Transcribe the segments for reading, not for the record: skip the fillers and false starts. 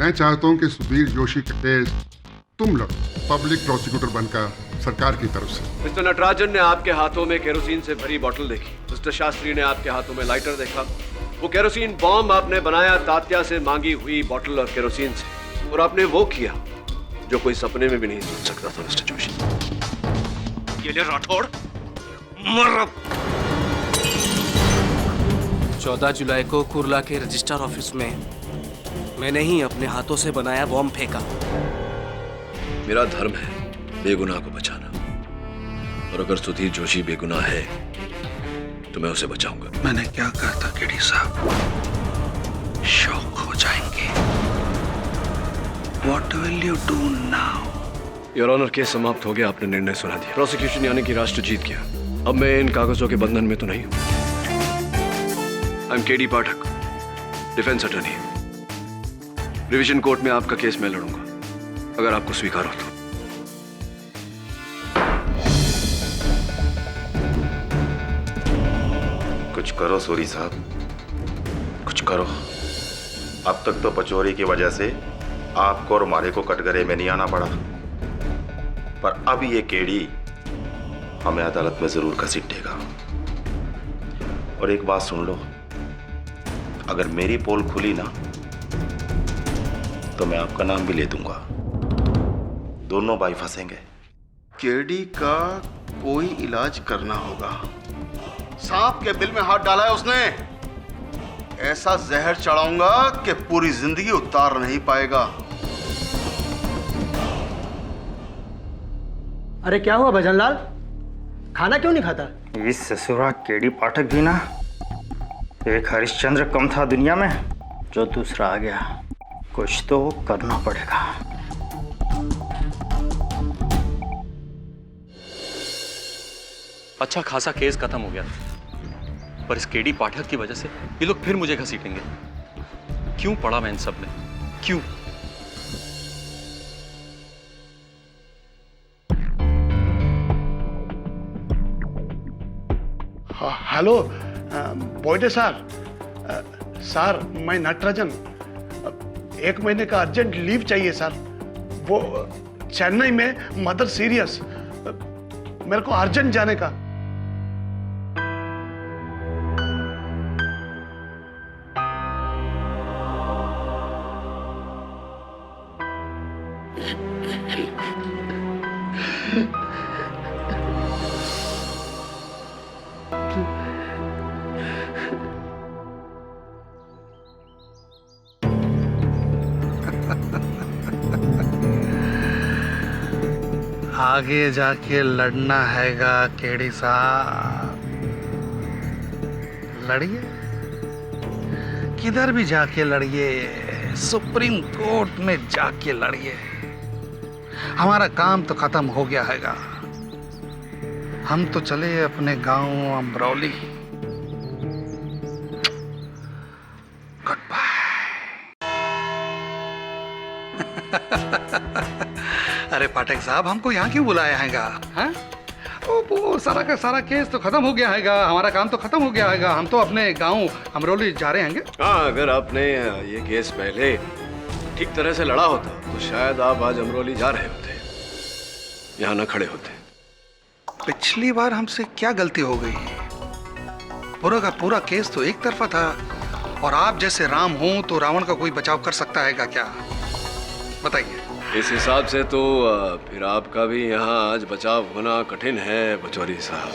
मैं चाहता हूं कि सुधीर जोशी का केस तुम लोग पब्लिक प्रोसिक्यूटर बनकर सरकार की तरफ से। मिस्टर नटराजन ने आपके हाथों में केरोसिन से भरी बोतल देखी, मिस्टर शास्त्री ने आपके हाथों में लाइटर देखा। वो केरोसिन बॉम्ब आपने बनाया तात्या से मांगी हुई बोतल और केरोसिन से, और आपने वो किया जो कोई सपने में भी नहीं सोच सकता था। मिस्टर जोशी, ये ले राठौड़, मर। 14 जुलाई को कुर्ला के रजिस्ट्रार ऑफिस में मैंने ही अपने हाथों से बनाया बॉम्ब फेंका। मेरा धर्म है बेगुनाह को बचाना, और अगर सुधीर जोशी बेगुनाह है तो मैं उसे बचाऊंगा। मैंने क्या कहा था केडी साहब, शौक हो जाएंगे। What will you do now? Your honour, case समाप्त हो गया, आपने निर्णय सुना दिया। प्रोसिक्यूशन यानी कि राष्ट्र जीत गया। अब मैं इन कागजों के बंधन में तो नहीं हूं। I am KD Pathak, defence attorney. Revision court में आपका केस मैं लड़ूंगा, अगर आपको स्वीकार हो तो। कुछ करो सूरी साहब, कुछ करो। अब तक तो पचोरी की वजह से आपको और मारे को कटघरे में नहीं आना पड़ा, पर अब ये केडी हमें अदालत में जरूर घसीटेगा। और एक बात सुन लो, अगर मेरी पोल खुली ना तो मैं आपका नाम भी ले दूंगा। दोनों भाई फंसेंगे। केडी का कोई इलाज करना होगा। सांप के बिल में हाथ डाला है उसने। ऐसा जहर चढ़ाऊंगा कि पूरी जिंदगी उतार नहीं पाएगा। अरे क्या हुआ भजनलाल, खाना क्यों नहीं खाता? इस ससुरा केडी पाठक भी ना, एक हरिश्चंद्र कम था दुनिया में, जो दूसरा आ गया। कुछ तो करना पड़ेगा। अच्छा खासा केस खत्म हो गया, पर इस केडी पाठक की वजह से ये लोग फिर मुझे घसीटेंगे। क्यों पड़ा मैं इन सब में, क्यों? Hello बोइडे sir. सर मैं नटराजन, 1 महीने का अर्जेंट लीव चाहिए सर। वो चेन्नई में मदर सीरियस, मेरे को अर्जेंट जाने का। आगे जाके लड़ना हैगा केडी साहब, लड़िए, किधर भी जाके लड़िए, सुप्रीम कोर्ट में जाके लड़िए। हमारा काम तो खत्म हो गया हैगा। हम तो चले अपने गांव अमरौली। Good bye. अरे पाठक साहब, हमको यहाँ क्यों बुलाया हैगा? हाँ? वो सारा का सारा केस तो खत्म हो गया हैगा, हमारा काम तो खत्म हो गया हैगा। हम तो अपने गांव अमरौली जा रहे हैंगे। हाँ, अगर आपने ये केस पहले ठीक तरह से लड़ा होता तो शायद आप आज अमरौली जा रहे होते, यहाँ न खड़े होते। पिछली बार हमसे क्या गलती हो गई? पूरा का पूरा केस तो एक तरफा था, और आप जैसे राम हो तो रावण का कोई बचाव कर सकता हैगा क्या? बताइए। इस हिसाब से तो फिर आपका भी यहाँ आज बचाव होना कठिन है पचौरी साहब।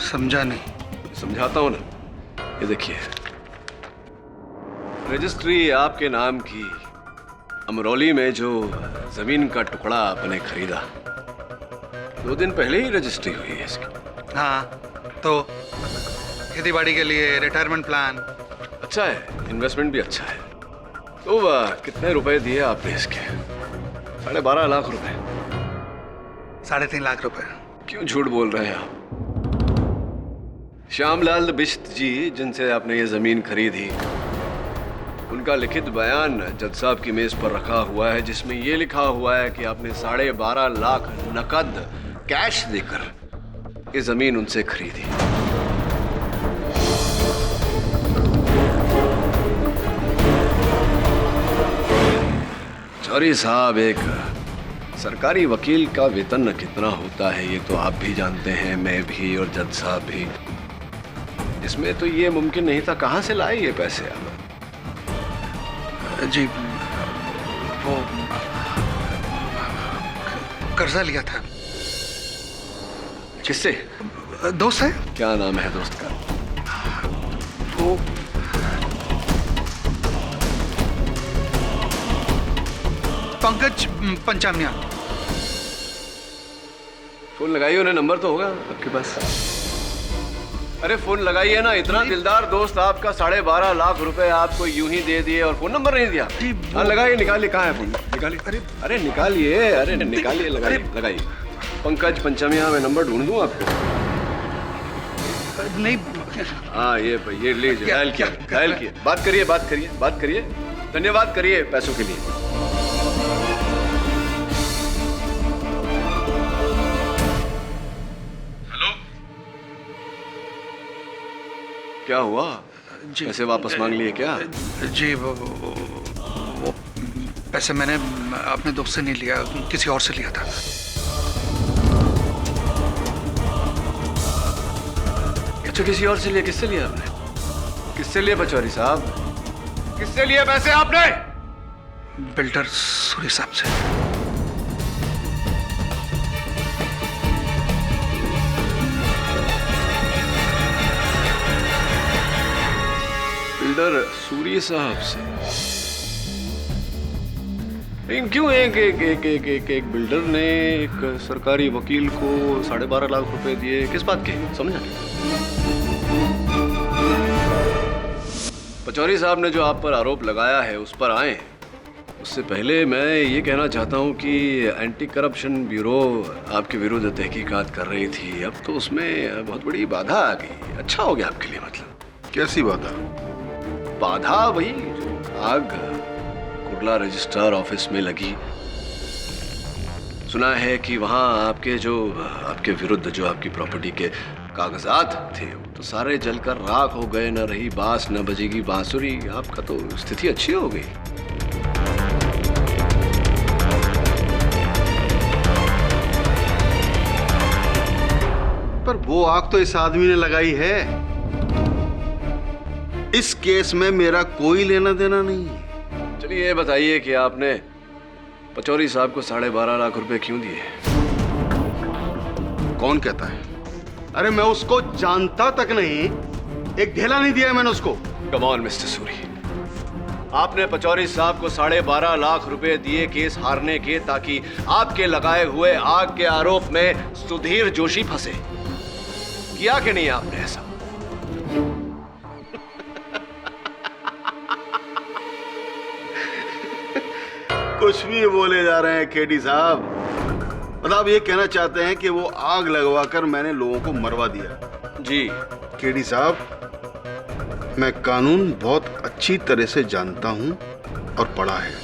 समझा नहीं। समझाता हूँ ना, ये देखिए, रजिस्ट्री आपके नाम की अमरौली में जो जमीन का टुकड़ा आपने खरीदा, 2 दिन पहले ही रजिस्ट्री हुई है इसकी। हाँ, तो खेती बाड़ी के लिए रिटायरमेंट प्लान अच्छा है, इन्वेस्टमेंट भी अच्छा है। तो कितने रुपए दिए आपने इसके? 12.5 लाख रुपए। 3.5 लाख रुपए। क्यों झूठ बोल रहे हैं आप? श्यामलाल बिश्त जी जिनसे आपने ये जमीन खरीदी, उनका लिखित बयान जज साहब की मेज पर रखा हुआ है, जिसमें ये लिखा हुआ है कि आपने 12.5 लाख नकद कैश देकर ये जमीन उनसे खरीदी। पचौरी साहब, एक सरकारी वकील का वेतन कितना होता है ये तो आप भी जानते हैं, मैं भी और जज साहब भी। इसमें तो ये मुमकिन नहीं था, कहाँ से लाए ये पैसे आप? जी वो कर्जा लिया था। किससे? दोस्त है। क्या नाम है दोस्त का? वो पंकज पंचामिया। फोन लगाइए उन्हें, नंबर तो होगा आपके पास। अरे फोन लगाइए ना, इतना दिलदार दोस्त आपका 12.5 लाख रुपए आपको यूं ही दे दिए और फोन नंबर नहीं दिया। हाँ लगाइए, निकालिए, कहाँ है फोन? निकालिए। अरे निकालिए, अरे निकालिए, लगाइए। पंकज पंचमिया, मैं नंबर ढूंढ दूं आपको? नहीं। हाँ ये लीजिए, डायल किया। बात करिए, धन्यवाद करिए पैसों के लिए। क्या हुआ? पैसे वापस मांग लिए क्या? जी वो पैसे मैंने अपने दोस्त से नहीं लिया, किसी और से लिया था। अच्छा, किसी और से लिया? किससे लिया आपने? किससे लिए पचौरी साहब? किससे लिए पैसे आपने? बिल्डर सूरी साहब से। बिल्डर सूरी साहब से? लेकिन क्यों एक बिल्डर ने एक सरकारी वकील को 12.5 लाख रुपए दिए? किस बात के? समझा नहीं। पचौरी साहब ने जो आप पर आरोप लगाया है उस पर आए, उससे पहले मैं ये कहना चाहता हूँ कि एंटी करप्शन ब्यूरो आपके विरुद्ध तहकीकात कर रही थी, अब तो उसमें बहुत बड़ी बाधा आ गई। अच्छा हो गया आपके लिए। मतलब कैसी बात है? बाधा वही आग कुर्ला रजिस्ट्रार ऑफिस में लगी। सुना है कि वहां आपके विरुद्ध जो आपकी प्रॉपर्टी के कागजात थे वो तो सारे जलकर राख हो गए। न रही बांस न बजेगी बांसुरी। आपका तो स्थिति अच्छी हो गई। पर वो आग तो इस आदमी ने लगाई है। इस केस में मेरा कोई लेना देना नहीं है। चलिए ये बताइए कि आपने पचौरी साहब को 12.5 लाख रुपए क्यों दिए? कौन कहता है? अरे मैं उसको जानता तक नहीं, एक ढेला नहीं दिया मैंने उसको। कम ऑन मिस्टर सूरी, आपने पचौरी साहब को 12.5 लाख रुपए दिए केस हारने के, ताकि आपके लगाए हुए आग के आरोप में सुधीर जोशी फंसे। किया कि नहीं आपने ऐसा? कुछ भी बोले जा रहे हैं केडी साहब। मतलब आप ये कहना चाहते हैं कि वो आग लगवाकर मैंने लोगों को मरवा दिया? जी केडी साहब, मैं कानून बहुत अच्छी तरह से जानता हूं और पढ़ा है।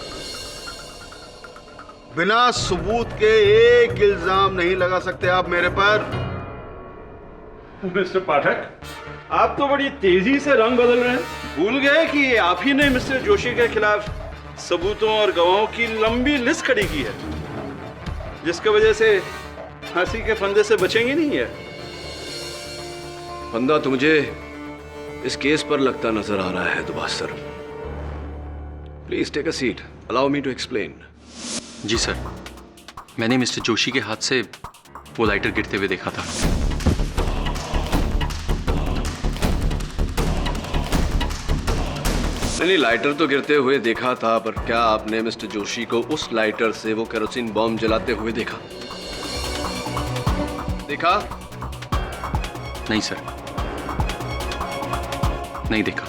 बिना सबूत के एक इल्जाम नहीं लगा सकते आप मेरे पर। मिस्टर पाठक, आप तो बड़ी तेजी से रंग बदल रहे हैं। भूल गए कि आप ही ने मिस्टर जोशी के खिलाफ सबूतों और गवाहों की लंबी लिस्ट खड़ी की है, जिसकी वजह से फांसी के फंदे से बचेंगे नहीं है। फंदा तो मुझे इस केस पर लगता नजर आ रहा है Dubas sir. Please take a seat, allow me to explain. जी सर, मैंने मिस्टर जोशी के हाथ से वो लाइटर गिरते हुए देखा था। नहीं, लाइटर तो गिरते हुए देखा था, पर क्या आपने मिस्टर जोशी को उस लाइटर से वो केरोसिन बॉम्ब जलाते हुए देखा? नहीं सर, नहीं देखा।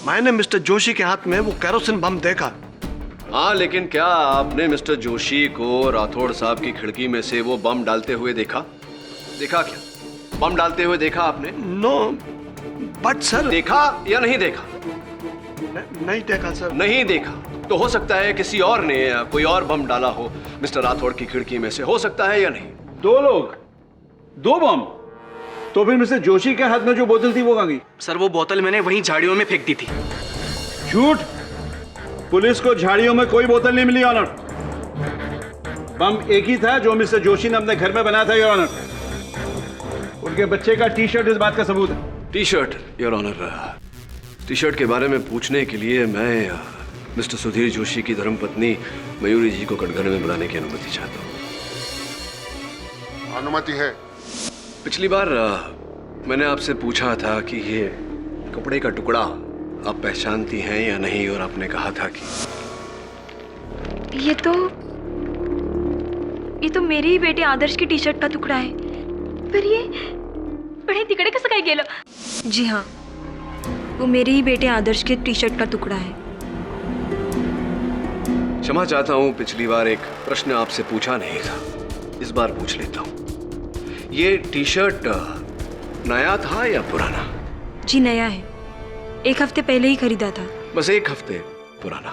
मैंने मिस्टर जोशी के हाथ में वो केरोसिन बम देखा। हाँ, लेकिन क्या आपने मिस्टर जोशी को राठौड़ साहब की खिड़की में से वो बम डालते हुए देखा? क्या बम डालते हुए देखा आपने? No but sir. देखा या नहीं देखा? नहीं देखा सर। नहीं देखा तो हो सकता है किसी और ने कोई और बम डाला हो मिस्टर राठौड़ की खिड़की में से, हो सकता है या नहीं? 2 लोग, 2 बम। तो फिर मिस्टर जोशी के हाथ में जो बोतल थी वो कहाँ गई? सर वो बोतल मैंने वहीं झाड़ियों में फेंक दी थी। झूठ। पुलिस को झाड़ियों में कोई बोतल नहीं मिली ऑनर। बम एक ही था जो मिस्टर जोशी ने अपने घर में बनाया था योर ऑनर। उनके बच्चे का टी शर्ट इस बात का सबूत है। T shirt your honour, T shirt के बारे में पूछने के लिए मैं मिस्टर सुधीर जोशी की धर्मपत्नी मयूरी जी को कटघरे में बुलाने की अनुमति चाहता हूँ। अनुमति है। पिछली बार मैंने आपसे पूछा था कि ये कपड़े का टुकड़ा आप पहचानती हैं या नहीं, और आपने कहा था कि ये तो मेरे ही बेटे आदर्श की टी शर्ट का टुकड़ा है। पर ये बड़े तिकड़े कसं काय गेलं? जी हाँ, वो मेरे ही बेटे आदर्श के टी शर्ट का टुकड़ा है। क्षमा चाहता हूँ, पिछली बार एक प्रश्न आपसे पूछा नहीं था, इस बार पूछ लेता हूँ। ये टी शर्ट नया था या पुराना? जी नया है, 1 हफ्ते पहले ही खरीदा था। बस 1 हफ्ते पुराना,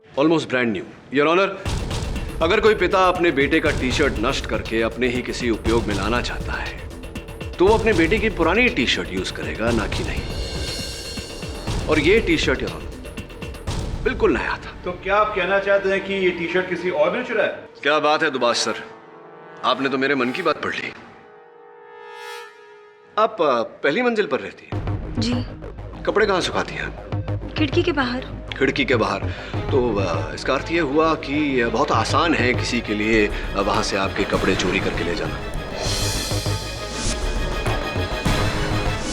almost brand new. Your honour, अगर कोई पिता अपने बेटे का टी शर्ट नष्ट करके अपने ही किसी उपयोग में लाना चाहता है तो वो अपने बेटे की पुरानी टी शर्ट यूज करेगा, ना कि नहीं। और ये टी शर्ट योर ऑनर बिल्कुल नया था। तो क्या आप कहना चाहते हैं कि ये टी शर्ट किसी और ने चुराया? क्या बात है दुबाश सर, आपने तो मेरे मन की बात पढ़ ली। आप पहली मंजिल पर रहती हैं? जी। कपड़े कहाँ सुखाती हैं? खिड़की के बाहर। खिड़की के बाहर, तो इसका अर्थ ये हुआ कि बहुत आसान है किसी के लिए वहां से आपके कपड़े चोरी करके ले जाना।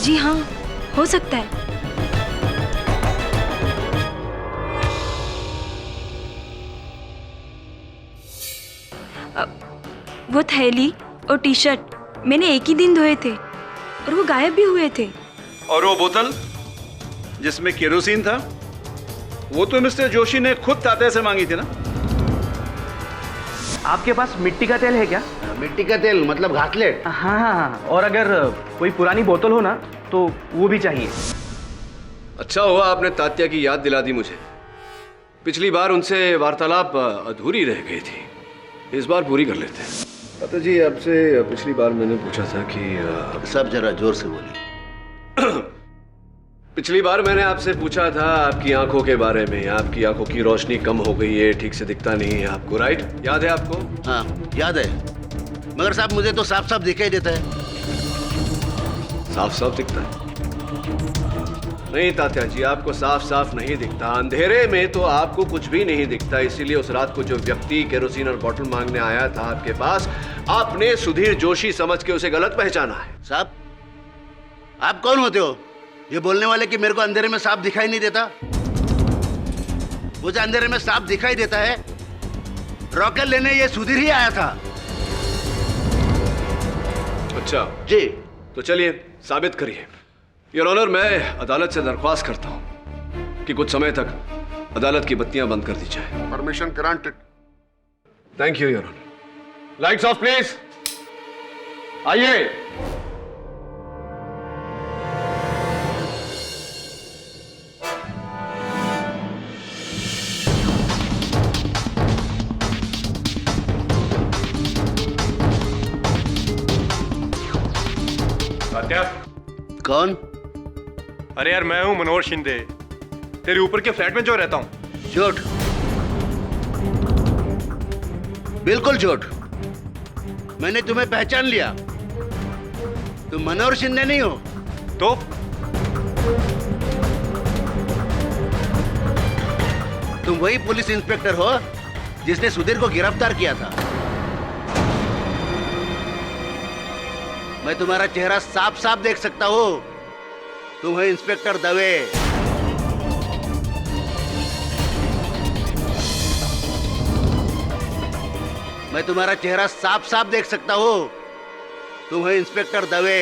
जी हाँ, हो सकता है। वो थैली और टी शर्ट मैंने एक ही दिन धोए थे और वो गायब भी हुए थे। और वो बोतल जिसमें केरोसिन था, वो तो मिस्टर जोशी ने खुद तात्या से मांगी थी ना? आपके पास मिट्टी का तेल है क्या? मिट्टी का तेल मतलब घासलेट? हाँ हाँ हाँ, और अगर कोई पुरानी बोतल हो ना तो वो भी चाहिए। अच्छा हुआ आपने तात्या की याद दिला दी मुझे। पिछली बार उनसे वार्तालाप अधूरी रह गई थी, इस बार पूरी कर लेते हैं। तात्या जी, आपसे पिछली बार मैंने पूछा था कि सब जरा जोर से बोलिए। पिछली बार मैंने आपसे पूछा था आपकी आंखों के बारे में। आपकी आंखों की रोशनी कम हो गई है, ठीक से दिखता नहीं है आपको, राइट? याद है आपको? हाँ याद है, मगर साहब मुझे तो साफ साफ दिखाई देता है। साफ साफ दिखता है? नहीं तात्या जी, आपको साफ साफ नहीं दिखता। अंधेरे में तो आपको कुछ भी नहीं दिखता। इसीलिए उस रात को जो व्यक्ति केरोसिन और बॉटल मांगने आया था आपके पास, आपने सुधीर जोशी समझ के उसे गलत पहचाना है। साहब, आप कौन होते हो ये बोलने वाले कि मेरे को अंधेरे में साफ दिखाई नहीं देता? मुझे अंधेरे में साफ दिखाई देता है। रॉकेट लेने ये सुधीर ही आया था। अच्छा जी। तो चलिए साबित करिए। योर ऑनर, मैं अदालत से दरख्वास्त करता हूं कि कुछ समय तक अदालत की बत्तियां बंद कर दी जाए। Permission granted. Thank you your honour. Lights off please. आइए। तात्या। कौन? अरे यार, मैं हूं मनोहर शिंदे, तेरे ऊपर के फ्लैट में जो रहता हूं। झूठ, बिल्कुल झूठ। मैंने तुम्हें पहचान लिया। तुम मनोहर शिंदे नहीं हो। तो तुम वही पुलिस इंस्पेक्टर हो जिसने सुधीर को गिरफ्तार किया था। मैं तुम्हारा चेहरा साफ साफ देख सकता हूं। तुम हो इंस्पेक्टर दवे। मैं तुम्हारा चेहरा साफ साफ देख सकता हूं। तुम हो inspector Dave.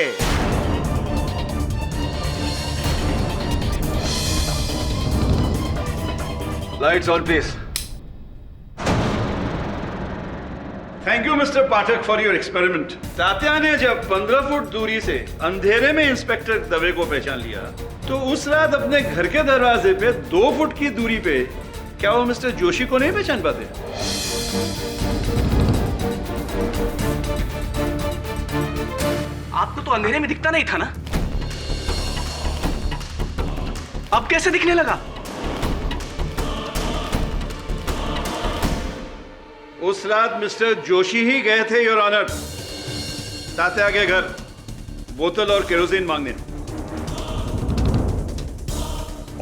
Lights on please. Thank you mister Pathak for your experiment. Tatya ने जब 15 फुट दूरी से अंधेरे में इंस्पेक्टर दवे को पहचान लिया, तो उस रात अपने घर के दरवाजे पे 2 फुट की दूरी पे क्या वो मिस्टर जोशी को नहीं पहचान पाते? आपको तो अंधेरे में दिखता नहीं था ना, अब कैसे दिखने लगा? उस रात मिस्टर जोशी ही गए थे योर ऑनर तात्या के घर बोतल और केरोसिन मांगने,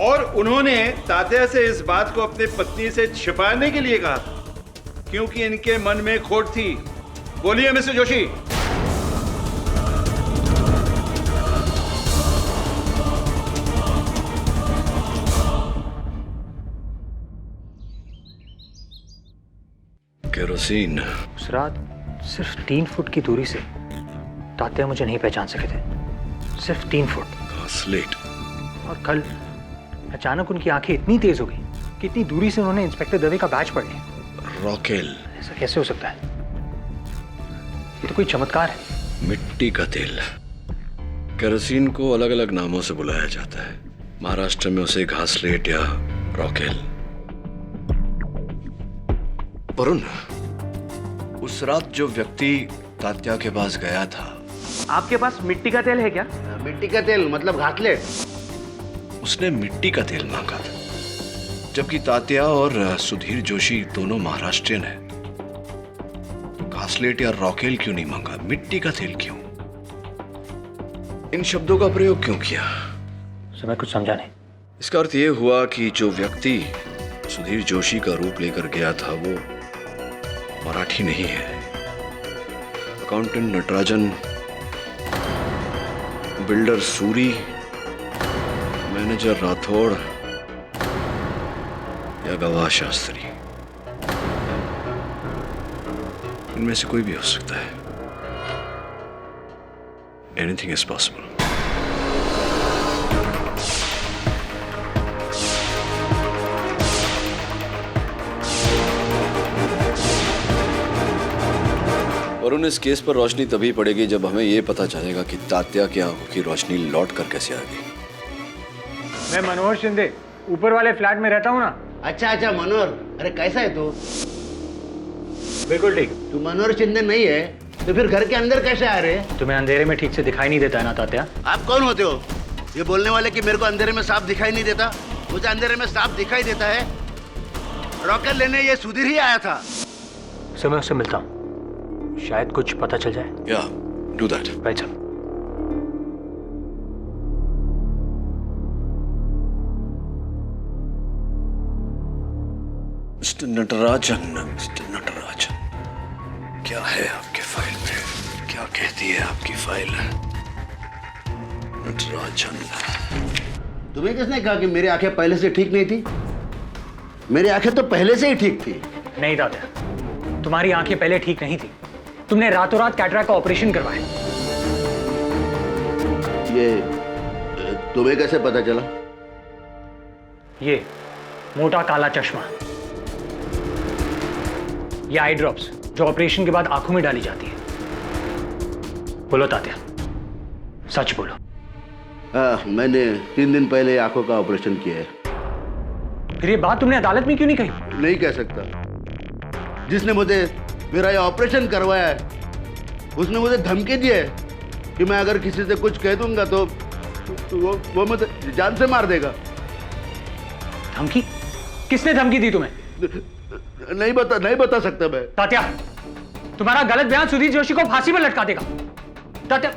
और उन्होंने तात्या से इस बात को अपनी पत्नी से छिपाने के लिए कहा था क्योंकि इनके मन में खोट थी। बोलिए मिस्टर जोशी। केरोसिन। उस रात सिर्फ 3 फुट की दूरी से तात्या मुझे नहीं पहचान सके थे, सिर्फ 3 फुट। स्लेट। और कल अचानक उनकी आंखें इतनी तेज हो गई कि इतनी दूरी से उन्होंने इंस्पेक्टर दवे का बैच पढ़ लिया। रॉकेल। ऐसा कैसे हो सकता है? ये तो कोई चमत्कार है। मिट्टी का तेल। केरोसिन को अलग अलग नामों से बुलाया जाता है। महाराष्ट्र में उसे घासलेट या रॉकेल। वरुण, उस रात जो व्यक्ति तात्या के पास गया था, आपके पास मिट्टी का तेल है क्या? मिट्टी का तेल मतलब घासलेट? उसने मिट्टी का तेल मांगा था, जबकि तात्या और सुधीर जोशी दोनों महाराष्ट्रियन हैं। तो घासलेट या रॉकेल क्यों नहीं मांगा? मिट्टी का तेल क्यों? इन शब्दों का प्रयोग क्यों किया? मैं कुछ समझा नहीं। इसका अर्थ यह हुआ कि जो व्यक्ति सुधीर जोशी का रूप लेकर गया था वो मराठी नहीं है। Accountant Natarajan, builder Suri, manager Rathore या गवाह शास्त्री, इनमें से कोई भी हो सकता है। Anything is possible. वरुण, इस केस पर रोशनी तभी पड़ेगी जब हमें यह पता चलेगा कि तात्या की आंखों की रोशनी लौट कर कैसे आ गई। मैं मनोहर शिंदे ऊपर वाले फ्लैट में रहता हूँ ना। अच्छा अच्छा मनोहर, अरे कैसा है तू? बिल्कुल ठीक। तू मनोहर शिंदे नहीं है तो फिर घर के अंदर कैसे आ रहे? तुम्हें अंधेरे में ठीक से दिखाई नहीं देता है ना तात्या? आप कौन होते हो ये बोलने वाले कि मेरे को अंधेरे में साफ दिखाई नहीं देता? मुझे अंधेरे में साफ दिखाई देता है। रॉकेट लेने ये सुधीर ही आया था। समय उससे मिलता हूँ, शायद कुछ पता चल जाए। या do that. Right sir. Mister Natarajan, mister Natarajan, क्या है आपके फाइल में? क्या कहती है आपकी फाइल? नटराजन, तुम्हें किसने कहा कि मेरी आंखें पहले से ठीक नहीं थी? मेरी आंखें तो पहले से ही ठीक थी। नहीं तात्या, तुम्हारी आंखें पहले ठीक नहीं थी। तुमने रातों रात कैटरैक्ट का ऑपरेशन करवाया। ये तुम्हें कैसे पता चला? ये मोटा काला चश्मा, ये आई ड्रॉप्स जो ऑपरेशन के बाद आंखों में डाली जाती है। बोलो तात्या, सच बोलो। मैंने 3 दिन पहले आंखों का ऑपरेशन किया है। फिर ये बात तुमने अदालत में क्यों नहीं कही? नहीं कह सकता। जिसने मुझे मेरा ये ऑपरेशन करवाया है उसने मुझे धमकी दी है कि मैं अगर किसी से कुछ कह दूंगा तो वो मुझे जान से मार देगा। धमकी? किसने धमकी दी तुम्हें? नहीं बता सकता मैं। तात्या, तुम्हारा गलत बयान सुधीर जोशी को फांसी पर लटका देगा। तात्या,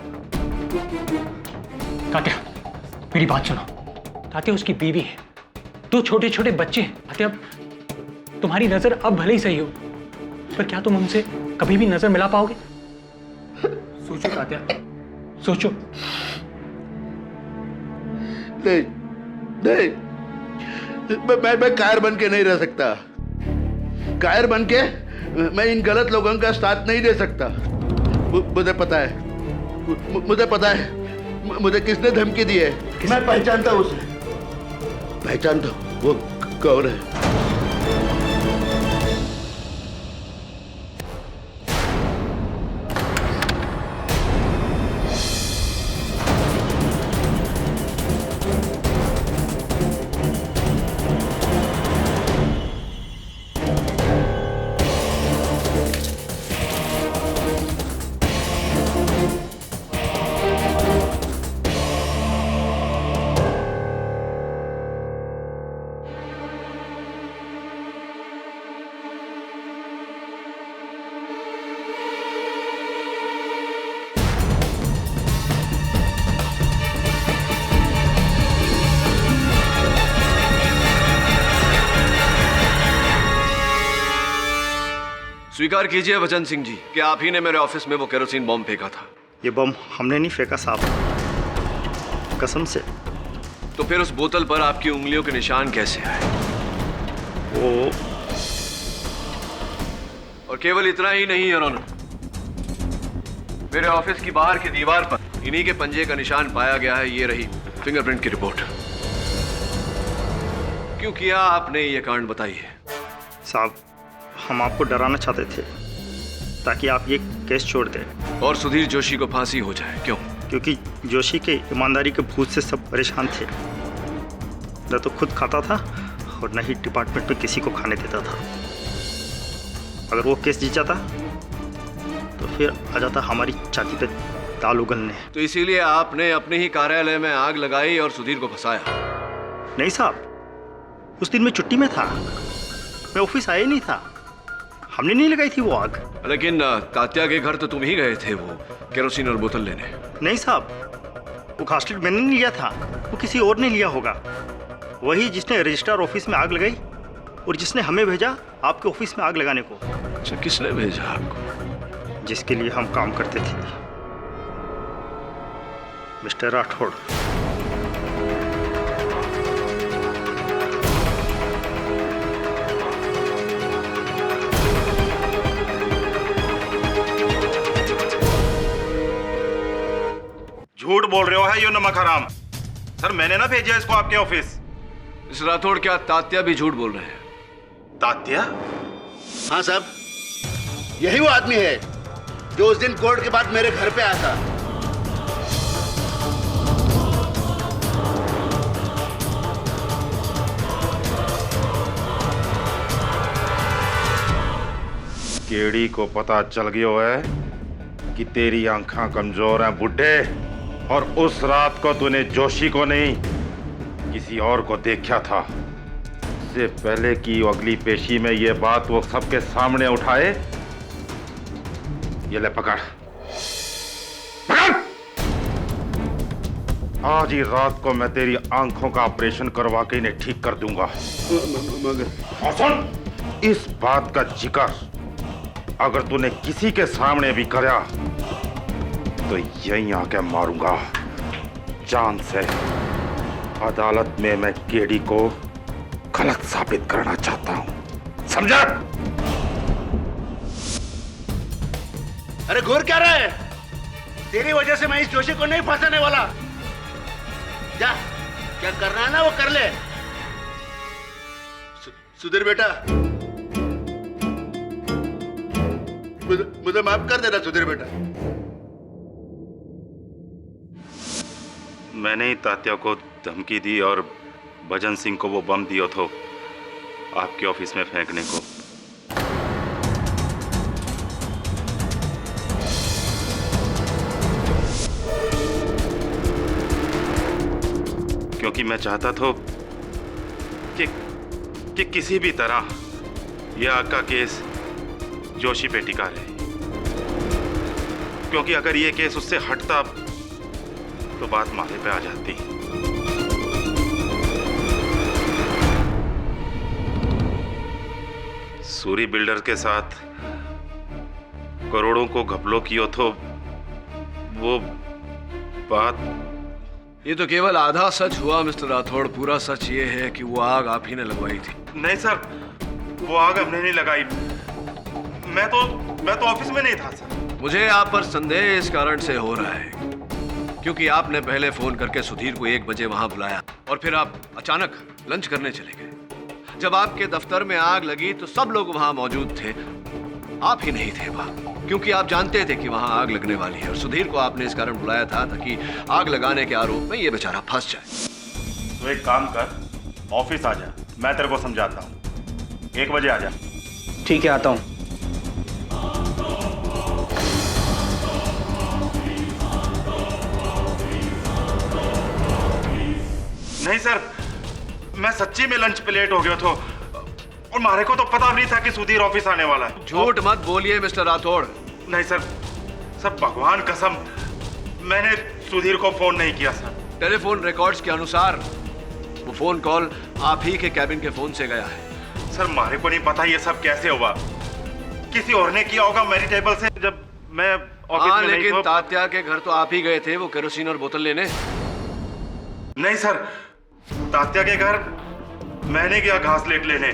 तात्या मेरी बात सुनो। तात्या उसकी बीवी है, 2 छोटे छोटे बच्चे हैं। तात्या, तुम्हारी नजर अब भले ही सही हो, पर क्या तुम उनसे कभी भी नजर मिला पाओगे? सोचो तात्या, सोचो। नहीं, मैं कायर बन के नहीं रह सकता। कायर बन के मैं इन गलत लोगों का साथ नहीं दे सकता। मुझे पता है मुझे किसने धमकी दी है। मैं पहचानता हूं उसे, पहचानता हूं वो कौन है। स्वीकार कीजिए वचन सिंह जी कि आप ही ने मेरे ऑफिस में वो केरोसिन बॉम्ब फेंका था। ये बम हमने नहीं फेंका साहब, कसम से। तो फिर उस बोतल पर आपकी उंगलियों के निशान कैसे आए? वो और केवल इतना ही नहीं योर ऑनर, मेरे ऑफिस की बाहर की दीवार पर इन्हीं के पंजे का निशान पाया गया है। ये रही फिंगरप्रिंट की रिपोर्ट। क्यों किया आपने ये कांड, बताइए। साहब, हम आपको डराना चाहते थे ताकि आप ये केस छोड़ दें और सुधीर जोशी को फांसी हो जाए। क्यों? क्योंकि जोशी के ईमानदारी के भूत से सब परेशान थे। न तो खुद खाता था और न ही डिपार्टमेंट में किसी को खाने देता था। अगर वो केस जीत जाता तो फिर आ जाता हमारी छाती पे दाल उगलने। तो इसीलिए आपने अपने ही कार्यालय में आग लगाई और सुधीर को फंसाया? नहीं साहब, उस दिन मैं छुट्टी में था, मैं ऑफिस आया ही नहीं था। हमने नहीं लगाई थी वो आग। लेकिन तात्या के घर तो तुम ही गए थे वो केरोसिन और बोतल लेने। नहीं साहब, वो घासलेट मैंने नहीं लिया था, वो किसी और ने लिया होगा। वही जिसने रजिस्ट्रार ऑफिस में आग लगाई और जिसने हमें भेजा आपके ऑफिस में आग लगाने को। अच्छा, किसने भेजा आपको? जिसके लिए हम काम करते थे, मिस्टर राठौड़। झूठ बोल रहे हो है यो नमक हराम। सर, मैंने ना भेजा इसको आपके ऑफिस। इस राठौड़, क्या तात्या भी झूठ बोल रहे हैं? तात्या? हाँ साहब, यही वो आदमी है जो उस दिन कोर्ट के बाद मेरे घर पे आया था। केड़ी को पता चल गयो है कि तेरी आंखें कमजोर हैं बुड्ढे, और उस रात को तूने जोशी को नहीं किसी और को देखा था। इससे पहले कि अगली पेशी में ये बात वो सबके सामने उठाए, ये ले पकड़ पकड़। आज ही रात को मैं तेरी आंखों का ऑपरेशन करवा के इन्हें ठीक कर दूंगा। और सुन, इस बात का जिक्र अगर तूने किसी के सामने भी करा तो यहीं आके मारूंगा जान से। अदालत में मैं केडी को गलत साबित करना चाहता हूं, समझा? अरे घूर क्या रहा है? तेरी वजह से मैं इस जोशी को नहीं फंसाने वाला। जा, क्या करना है ना वो कर ले। सुधीर बेटा, मुझे माफ कर देना सुधीर बेटा। मैंने ही तात्या को धमकी दी और भजन सिंह को वो बम दिया था आपके ऑफिस में फेंकने को। क्योंकि मैं चाहता था कि किसी भी तरह यह आग का केस जोशी पे टिका रहे, क्योंकि अगर ये केस उससे हटता तो बात माथे पे आ जाती। सूरी बिल्डर के साथ करोड़ों को घपलों किया तो वो बात। ये तो केवल आधा सच हुआ मिस्टर राठौड़। पूरा सच ये है कि वो आग आप ही ने लगवाई थी। नहीं सर, वो आग हमने नहीं लगाई। मैं तो ऑफिस में नहीं था सर। मुझे आप पर संदेह इस कारण से हो रहा है क्योंकि आपने पहले फोन करके सुधीर को 1 बजे वहां बुलाया और फिर आप अचानक लंच करने चले गए। जब आपके दफ्तर में आग लगी तो सब लोग वहां मौजूद थे, आप ही नहीं थे वहां, क्योंकि आप जानते थे कि वहां आग लगने वाली है और सुधीर को आपने इस कारण बुलाया था ताकि आग लगाने के आरोप में ये बेचारा फंस जाए। तो एक काम कर, ऑफिस आ जा, मैं तेरे को समझाता हूँ। 1 बजे आ जा। ठीक है, आता हूँ। नहीं सर, मैं सच्ची में लंच पे लेट हो गया था और मारे को तो पता नहीं था कि सुधीर ऑफिस आने वाला है। झूठ मत बोलिए मिस्टर राठौड़। नहीं सर, सर भगवान कसम मैंने सुधीर को फोन नहीं किया सर। टेलीफोन रिकॉर्ड्स के अनुसार वो फोन कॉल आप ही के कैबिन के फोन से गया है। सर मारे को नहीं पता ये सब कैसे हुआ। किसी और ने किया होगा मेरी टेबल से जब मैं ऑफिस हाँ, में नहीं लेकिन था। तात्या के घर तो आप ही गए थे वो केरोसिन और बोतल लेने। नहीं सर, तात्या के घर मैंने गया घासलेट लेने।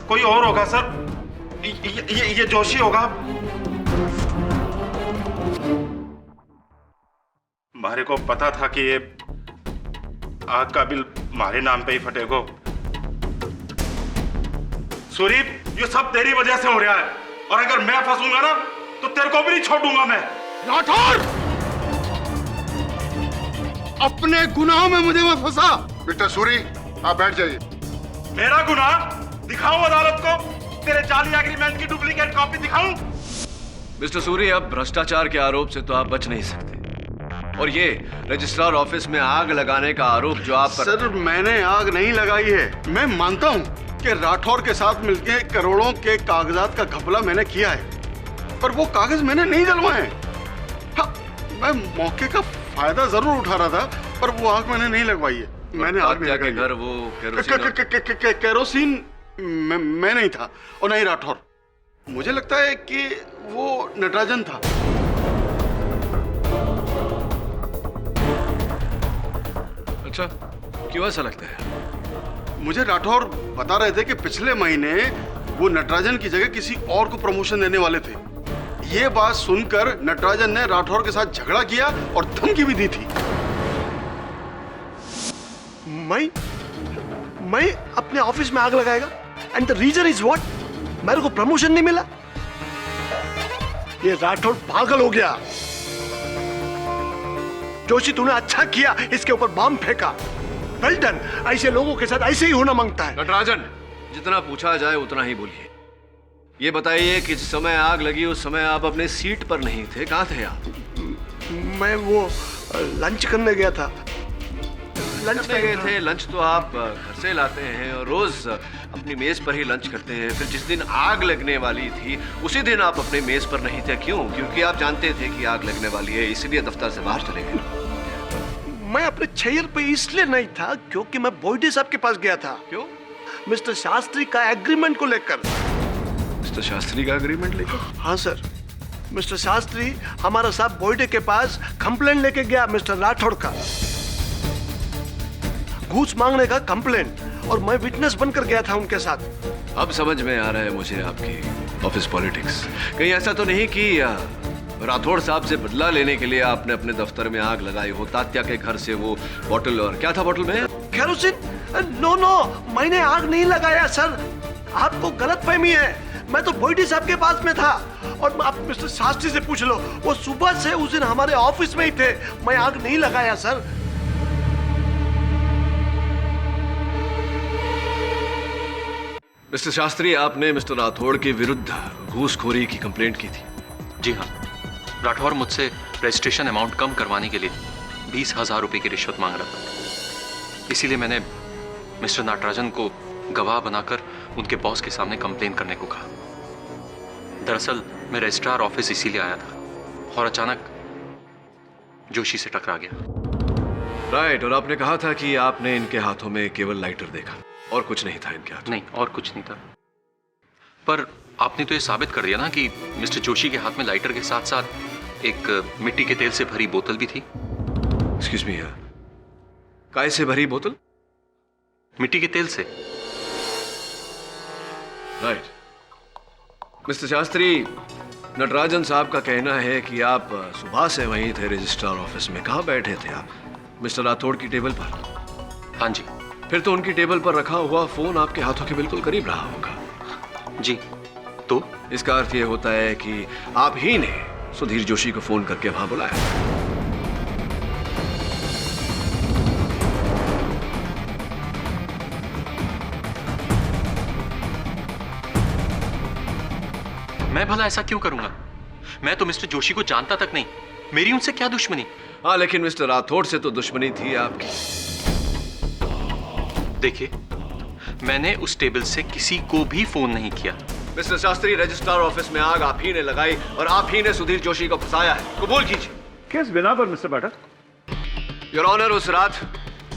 कोई और होगा सर, ये जोशी होगा। मारे को पता था कि ये आग का बिल मारे नाम पे ही फटेगा। सूरी, ये सब तेरी वजह से हो रहा है, और अगर मैं फंसूंगा ना तो तेरे को भी नहीं छोड़ूंगा मैं। राठौर, अपने गुनाहों में मुझे मत फंसा। मिस्टर सूरी, आप बैठ जाइए। मेरा गुनाह दिखाऊं अदालत को? तेरे जाली एग्रीमेंट की डुप्लीकेट कॉपी दिखाऊं? मिस्टर सूरी, अब भ्रष्टाचार के आरोप से तो आप बच नहीं सकते, और ये रजिस्ट्रार ऑफिस में आग लगाने का आरोप जो आप पर... सर, मैंने आग नहीं लगाई है। मैं मानता हूँ कि राठौर के साथ मिलकर करोड़ों के कागजात का घपला मैंने किया है, पर वो कागज मैंने नहीं जलवाए। हाँ, मैं मौके का फायदा जरूर उठा रहा था, पर वो आग मैंने नहीं लगवाई है। मैंने आग नहीं लगाई। घर वो केरोसिन मैं नहीं था, और नहीं राठौर। मुझे लगता है कि वो नटराजन था। अच्छा, क्यों ऐसा लगता है? मुझे राठौर बता रहे थे कि पिछले महीने वो नटराजन की जगह किसी और को प्रमोशन देने वाले थे। ये बात सुनकर नटराजन ने राठौर के साथ झगड़ा किया और धमकी भी दी थी। मैं अपने ऑफिस में आग लगाएगा? And the reason is what? मेरे को प्रमोशन नहीं मिला? ये राठौर पागल हो गया। जोशी, तूने अच्छा किया इसके ऊपर बम फेंका। Well done. ऐसे लोगों के साथ ऐसे ही होना मांगता है। नटराजन, जितना पूछा जाए उतना ही बोलिए। ये बताइए कि जिस समय आग लगी उस समय आप अपने सीट पर नहीं थे, कहाँ थे आप? मैं वो लंच करने गया था। लंच में गए थे? लंच तो आप घर से लाते हैं और रोज अपनी मेज पर ही लंच करते हैं। फिर जिस दिन आग लगने वाली थी उसी दिन आप अपने मेज पर नहीं थे, क्यों? क्योंकि आप जानते थे कि आग लगने वाली है, इसलिए दफ्तर से बाहर चले गए। मैं अपने चेयर पे इसलिए नहीं था क्योंकि मैं बोइडे साहब के पास गया था। क्यों? मिस्टर शास्त्री का एग्रीमेंट को लेकर। मिस्टर शास्त्री का एग्रीमेंट लेकर? हाँ सर, मिस्टर शास्त्री हमारा साहब बोइडे के पास कंप्लेंट लेके गया मिस्टर राठौड़ का, घूस मांगने का कंप्लेंट, और मैं विटनेस बनकर गया था उनके साथ। अब समझ में आ रहा है मुझे आपकी ऑफिस पॉलिटिक्स। कहीं ऐसा तो नहीं कि राठौड़ साहब से बदला लेने के लिए आपने अपने दफ्तर में आग लगाई हो? तात्या के घर से वो बोतल, और क्या था बोतल में? केरोसिन। नो, मैंने आग नहीं लगाया सर, आपको गलतफहमी है। मैं तो बोइडे साहब के पास में था, और आप मिस्टर शास्त्री से पूछ लो, वो सुबह से उस दिन हमारे ऑफिस में ही थे। मैं आग नहीं लगाया सर। मिस्टर शास्त्री, आपने मिस्टर राठौड़ के विरुद्ध घूसखोरी की कंप्लेंट की थी। जी हाँ, राठौर मुझसे रजिस्ट्रेशन अमाउंट कम करवाने के लिए 20,000 रुपए की रिश्वत मांग रहा था। इसीलिए मैंने मिस्टर नटराजन को गवाह बनाकर उनके बॉस के सामने कंप्लेन करने को कहा। दरअसल मैं रजिस्ट्रार ऑफिस इसीलिए आया था और अचानक जोशी से टकरा गया। राइट, और आपने कहा था कि आपने इनके हाथों में केवल लाइटर देखा और कुछ नहीं था इनके हाथ? नहीं, और कुछ नहीं था। पर आपने तो ये साबित कर दिया ना कि मिस्टर जोशी के हाथ में लाइटर के साथ साथ एक मिट्टी के तेल से भरी बोतल भी थी। एक्सक्यूज मी, काय से भरी बोतल? मिट्टी के तेल से। राइट। मिस्टर शास्त्री, नटराजन साहब का कहना है कि आप सुबह से वहीं थे रजिस्ट्रार ऑफिस में। कहाँ बैठे थे आप? मिस्टर राठौड़ की टेबल पर? हाँ जी। फिर तो उनकी टेबल पर रखा हुआ फोन आपके हाथों के बिल्कुल करीब रहा होगा। जी, तो इसका अर्थ यह होता है कि आप ही ने सुधीर जोशी को फोन करके वहां बुलाया। मैं भला ऐसा क्यों करूंगा? मैं तो मिस्टर जोशी को जानता तक नहीं, मेरी उनसे क्या दुश्मनी? हाँ, लेकिन मिस्टर राठौड़ से तो दुश्मनी थी आपकी। देखिए, मैंने उस टेबल से किसी को भी फोन नहीं किया। मिस्टर शास्त्री, रजिस्ट्रार ऑफिस में आग आप ही ने लगाई और आप ही ने सुधीर जोशी को फंसाया है। कबूल कीजिए। किस बिना पर मिस्टर पाठक? योर ऑनर, उस रात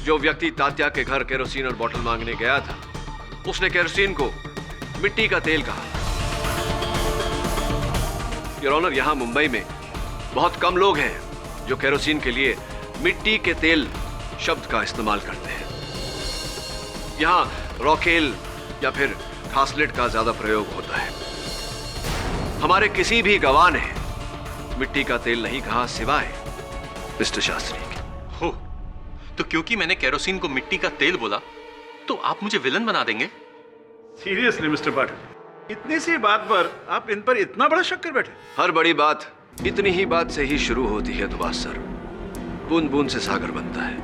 जो व्यक्ति तात्या के घर केरोसिन और बोतल मांगने गया था, उसने केरोसिन को मिट्टी का तेल कहा योर ऑनर, यहाँ मुंबई में बहुत कम लोग हैं जो केरोसिन के लिए मिट्टी के तेल शब्द का इस्तेमाल करते हैं। यहाँ रॉकेल या फिर घासलेट का ज्यादा प्रयोग होता है। हमारे किसी भी गवाह ने मिट्टी का तेल नहीं कहा सिवाय मिस्टर शास्त्री के। हो तो क्योंकि मैंने केरोसिन को मिट्टी का तेल बोला तो आप मुझे विलन बना देंगे? सीरियसली मिस्टर पाठक, इतनी सी बात पर आप इन पर इतना बड़ा शक कर बैठे? हर बड़ी बात इतनी ही बात से ही शुरू होती है दुबास सर। बूंद बूंद से सागर बनता है।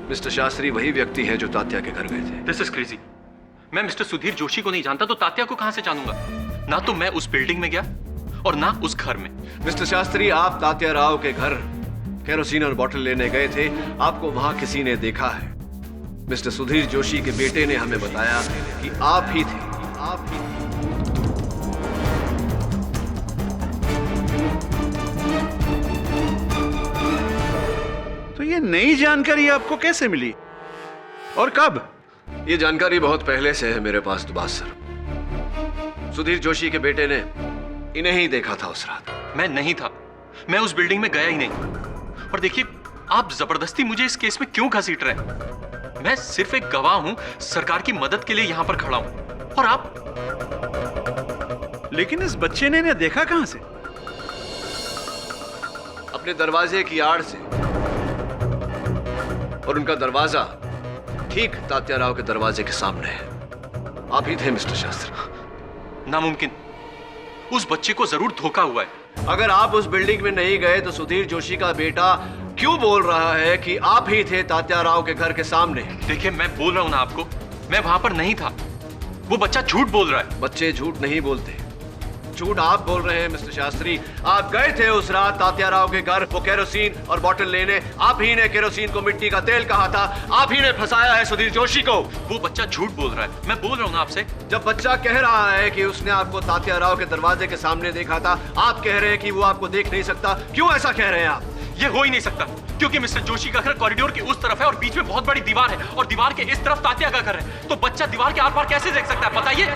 मिस्टर शास्त्री वही व्यक्ति है जो तात्या के घर गए थे। This is crazy. मैं मिस्टर सुधीर जोशी को नहीं जानता तो तात्या को कहां से जानूंगा? ना तो मैं उस बिल्डिंग में गया और ना उस घर में। मिस्टर शास्त्री, आप तात्या राव के घर केरोसिन और बॉटल लेने गए थे। आपको वहां किसी ने देखा है। मिस्टर सुधीर जोशी के बेटे ने हमें बताया कि आप ही थे। आप ही थे। तो ये नई जानकारी आपको कैसे मिली और कब? ये जानकारी बहुत पहले से है मेरे पास दुबास सर। सुधीर जोशी के बेटे ने इन्हें ही देखा था उस रात। मैं नहीं था, मैं उस बिल्डिंग में गया ही नहीं। और देखिए, आप जबरदस्ती मुझे इस केस में क्यों घसीट रहे हैं? मैं सिर्फ एक गवाह हूं, सरकार की मदद के लिए यहां पर खड़ा हूं। और आप? लेकिन इस बच्चे ने इन्हें देखा कहां से? अपने दरवाजे की आड़ से। और उनका दरवाजा ठीक तात्या राव के दरवाजे के सामने है। आप ही थे मिस्टर शास्त्री। नामुमकिन। उस बच्चे को जरूर धोखा हुआ है। अगर आप उस बिल्डिंग में नहीं गए तो सुधीर जोशी का बेटा क्यों बोल रहा है कि आप ही थे तात्या राव के घर के सामने? देखिए, मैं बोल रहा हूं ना आपको, मैं वहां पर नहीं था। वो बच्चा झूठ बोल रहा है। बच्चे झूठ नहीं बोलते, झूठ आप बोल रहे हैं मिस्टर शास्त्री। आप गए थे उस रात तात्या राव के घर वो केरोसिन और बॉटल लेने। आप ही ने केरोसिन को मिट्टी का तेल कहा था। आप ही ने फंसाया है सुधीर जोशी को। वो बच्चा झूठ बोल रहा है। मैं बोल रहा हूं ना आपसे। जब बच्चा कह रहा है कि उसने आपको तात्या राव के दरवाजे के सामने देखा था, आप कह रहे हैं कि वो आपको देख नहीं सकता। क्यों ऐसा कह रहे हैं आप? ये हो ही नहीं सकता, क्योंकि मिस्टर जोशी का घर कॉरिडोर की उस तरफ है और बीच में बहुत बड़ी दीवार है और दीवार के इस तरफ तात्या का घर है। तो बच्चा दीवार के आर पार कैसे देख सकता है? बताइए।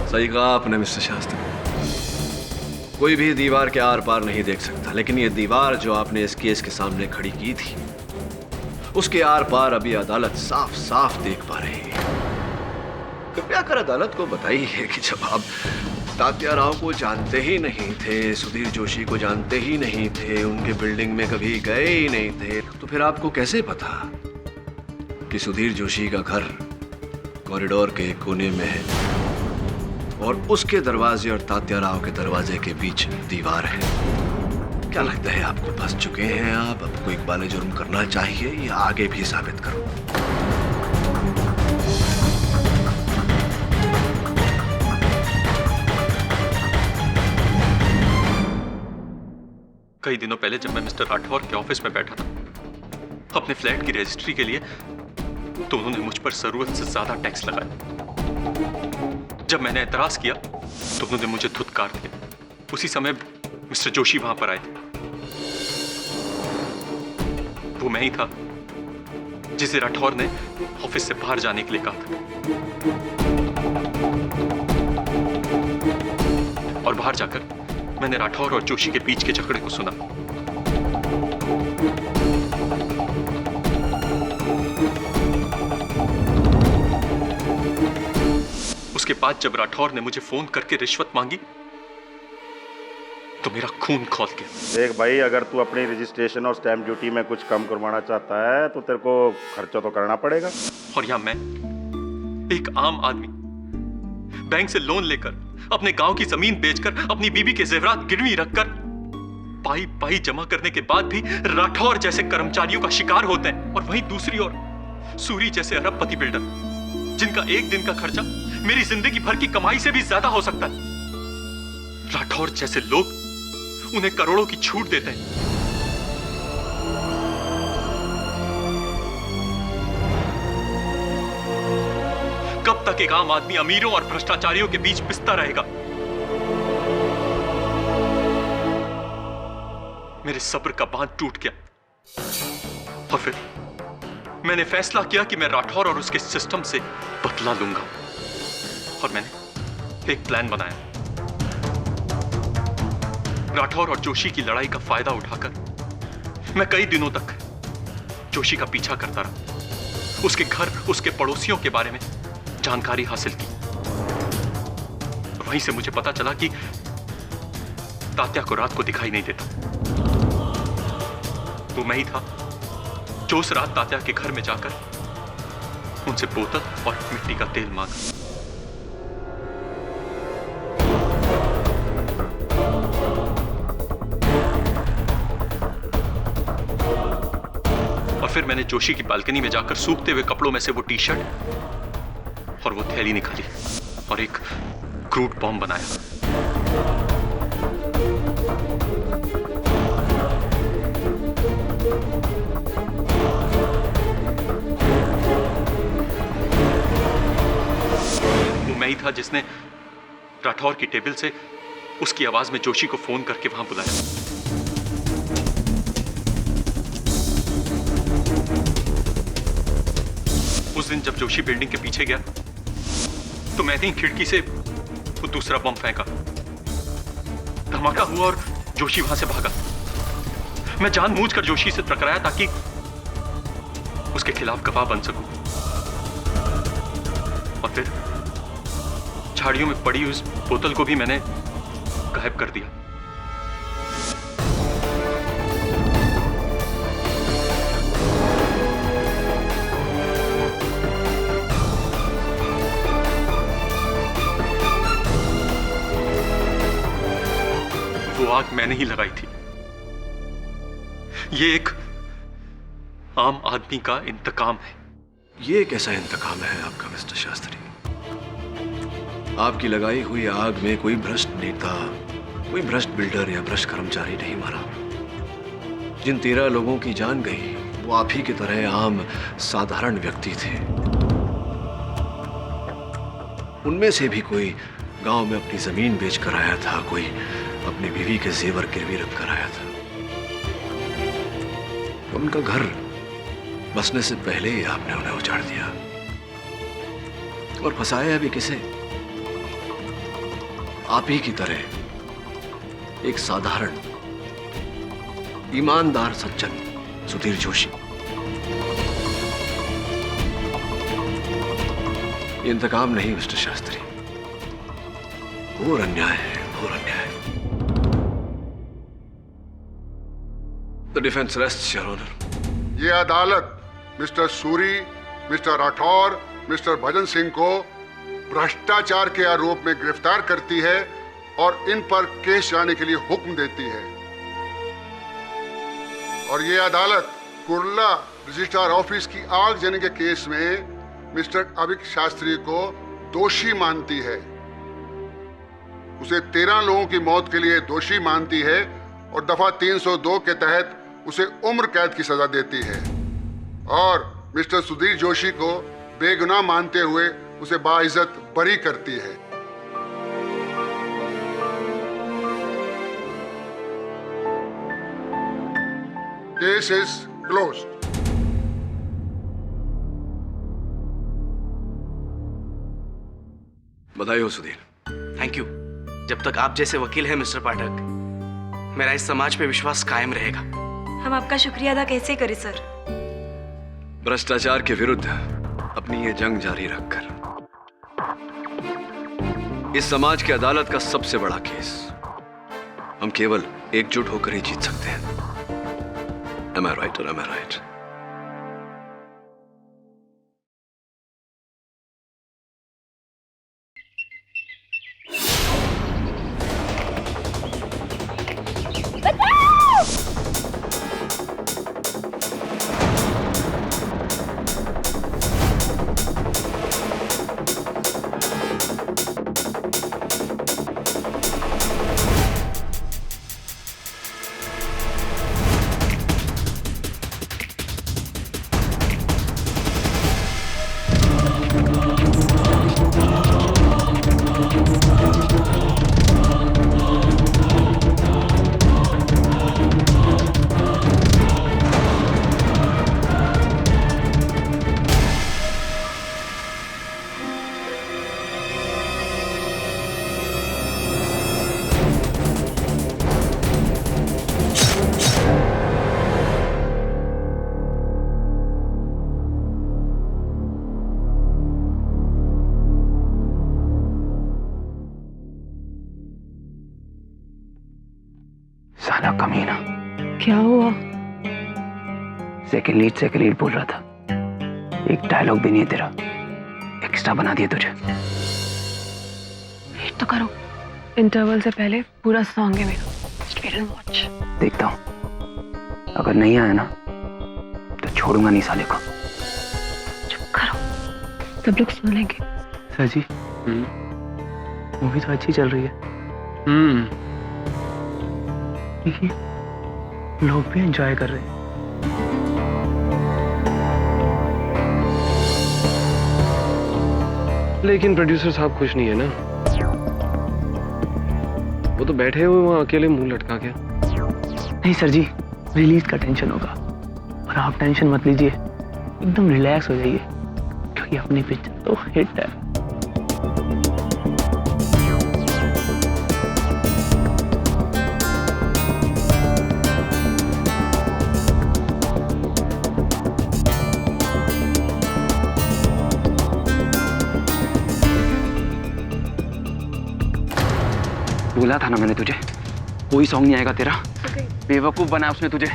सही कहा आपने मिस्टर शास्त्री। कोई भी दीवार के आर पार नहीं देख सकता, लेकिन ये दीवार जो आपने इस केस के सामने खड़ी की थी, उसके आर पार अभी अदालत साफ साफ देख पा रही है। कृपया कर अदालत को बताइए कि जब आप तात्या राव को जानते ही नहीं थे, सुधीर जोशी को जानते ही नहीं थे, उनके बिल्डिंग में कभी गए ही नहीं थे, तो फिर आपको कैसे पता कि सुधीर जोशी का घर कॉरिडोर के कोने में है और उसके दरवाजे और तात्या राव के दरवाजे के बीच दीवार है? क्या लगता है आपको फंस चुके हैं आप? आपको इकबाल जुर्म करना चाहिए या आगे भी साबित करो? कई दिनों पहले जब मैं मिस्टर राठौर के ऑफिस में बैठा था अपने फ्लैट की रजिस्ट्री के लिए, तो उन्होंने मुझ पर जरूरत से ज्यादा टैक्स लगाया। जब मैंने एतराज किया तो उन्होंने मुझे धुतकार दिया। उसी समय मिस्टर जोशी वहां पर आए थे। वो मैं ही था जिसे राठौर ने ऑफिस से बाहर जाने के लिए कहा था। और बाहर जाकर मैंने राठौर और जोशी के बीच के झगड़े को सुना। उसके बाद जब राठौर ने मुझे फोन करके रिश्वत मांगी तो मेरा खून खौल गया। देख भाई, अगर तू अपनी रजिस्ट्रेशन और स्टैम्प ड्यूटी में कुछ कम करवाना चाहता है तो तेरे को खर्चा तो करना पड़ेगा। और यहां मैं, एक आम आदमी, बैंक से लोन लेकर अपने गांव की जमीन बेचकर अपनी बीबी के जेवरात गिरवी रखकर पाई पाई जमा करने के बाद भी राठौर जैसे कर्मचारियों का शिकार होते हैं। और वहीं दूसरी ओर सूरी जैसे अरबपति बिल्डर, जिनका एक दिन का खर्चा मेरी जिंदगी भर की कमाई से भी ज्यादा हो सकता है। राठौर जैसे लोग उन्हें करोड़ों की छूट देते हैं। कब तक एक आम आदमी अमीरों और भ्रष्टाचारियों के बीच पिसता रहेगा? मेरे सब्र का बांध टूट गया और फिर मैंने फैसला किया कि मैं राठौर और उसके सिस्टम से बदला लूंगा। और मैंने एक प्लान बनाया। राठौर और जोशी की लड़ाई का फायदा उठाकर मैं कई दिनों तक जोशी का पीछा करता रहा, उसके घर, उसके पड़ोसियों के बारे में जानकारी हासिल की। वहीं से मुझे पता चला कि तात्या को रात को दिखाई नहीं देता। वो मैं ही था जो उस रात तात्या के घर में जाकर उनसे बोतल और मिट्टी का तेल मांगा। और फिर मैंने जोशी की बालकनी में जाकर सूखते हुए कपड़ों में से वो टी शर्ट और वो थैली निकाली और एक क्रूड बॉम्ब बनाया। वो मैं ही था जिसने राठौर की टेबल से उसकी आवाज में जोशी को फोन करके वहां बुलाया। उस दिन जब जोशी बिल्डिंग के पीछे गया तो मैंने ही खिड़की से वो दूसरा बम फेंका। धमाका हुआ और जोशी वहां से भागा। मैं जानबूझकर जोशी से टकराया ताकि उसके खिलाफ गवाह बन सकूं। और फिर झाड़ियों में पड़ी उस बोतल को भी मैंने गायब कर दिया। वो आग मैंने ही लगाई थी। ये एक आम आदमी का इंतकाम है। ये कैसा इंतकाम है आपका मिस्टर शास्त्री? आपकी लगाई हुई आग में कोई भ्रष्ट नेता, कोई भ्रष्ट बिल्डर या भ्रष्ट कर्मचारी नहीं मरा। जिन 13 लोगों की जान गई वो आप ही की तरह आम साधारण व्यक्ति थे। उनमें से भी कोई गांव में अपनी जमीन बेचकर आया था, कोई अपनी बीवी के जेवर गिरवी रख कर आया था। उनका घर बसने से पहले ही आपने उन्हें उजाड़ दिया और फंसाया भी किसे? आप ही की तरह एक साधारण ईमानदार सज्जन सुधीर जोशी। ये इंतकाम नहीं मिस्टर शास्त्री, घोर अन्याय है, घोर अन्याय। The defense rests, Your Honor. ये अदालत Mister Suri, Mister Rathore, Mister Bhajan Singh को भ्रष्टाचार के आरोप में गिरफ्तार करती है और इन पर केस चलाने के लिए हुक्म देती है। और ये अदालत कुर्ला रजिस्ट्रार ऑफिस की आगजनी के केस में मिस्टर अभिक शास्त्री को दोषी मानती है। उसे 13 लोगों की मौत के लिए दोषी मानती है और दफा 302 के तहत उसे उम्र कैद की सजा देती है और मिस्टर सुधीर जोशी को बेगुनाह मानते हुए उसे बाइज्जत बरी करती है। Case is closed. बधाई हो सुधीर। Thank you. जब तक आप जैसे वकील हैं मिस्टर पाठक, मेरा इस समाज पे विश्वास कायम रहेगा। हम आपका शुक्रिया अदा कैसे करें सर? भ्रष्टाचार के विरुद्ध अपनी ये जंग जारी रखकर इस समाज की अदालत का सबसे बड़ा केस हम केवल एकजुट होकर ही जीत सकते हैं। Am I right or am I right? साला कमीना। क्या हुआ? सेकंड लीड बोल रहा था, एक डायलॉग भी नहीं है तेरा, एक्स्ट्रा बना दिया तुझे। वेट तो करो, इंटरवल से पहले पूरा सॉन्ग है मेरा। Just wait and watch. देखता हूँ, अगर नहीं आया ना तो छोड़ूंगा नहीं साले को। चुप करो, सब लोग सुन लेंगे। सर जी, मूवी तो अच्छी चल रही है। देखिए, लोग भी एंजॉय कर रहे हैं। लेकिन प्रोड्यूसर साहब खुश नहीं है ना, वो तो बैठे हुए वहां अकेले मुंह लटका के। नहीं सर जी, रिलीज का टेंशन होगा और आप टेंशन मत लीजिए, एकदम रिलैक्स हो जाइए क्योंकि अपनी पिक्चर तो हिट है। बोला था ना मैंने तुझे, कोई सॉन्ग नहीं आएगा तेरा। बेवकूफ बनाया उसने तुझे।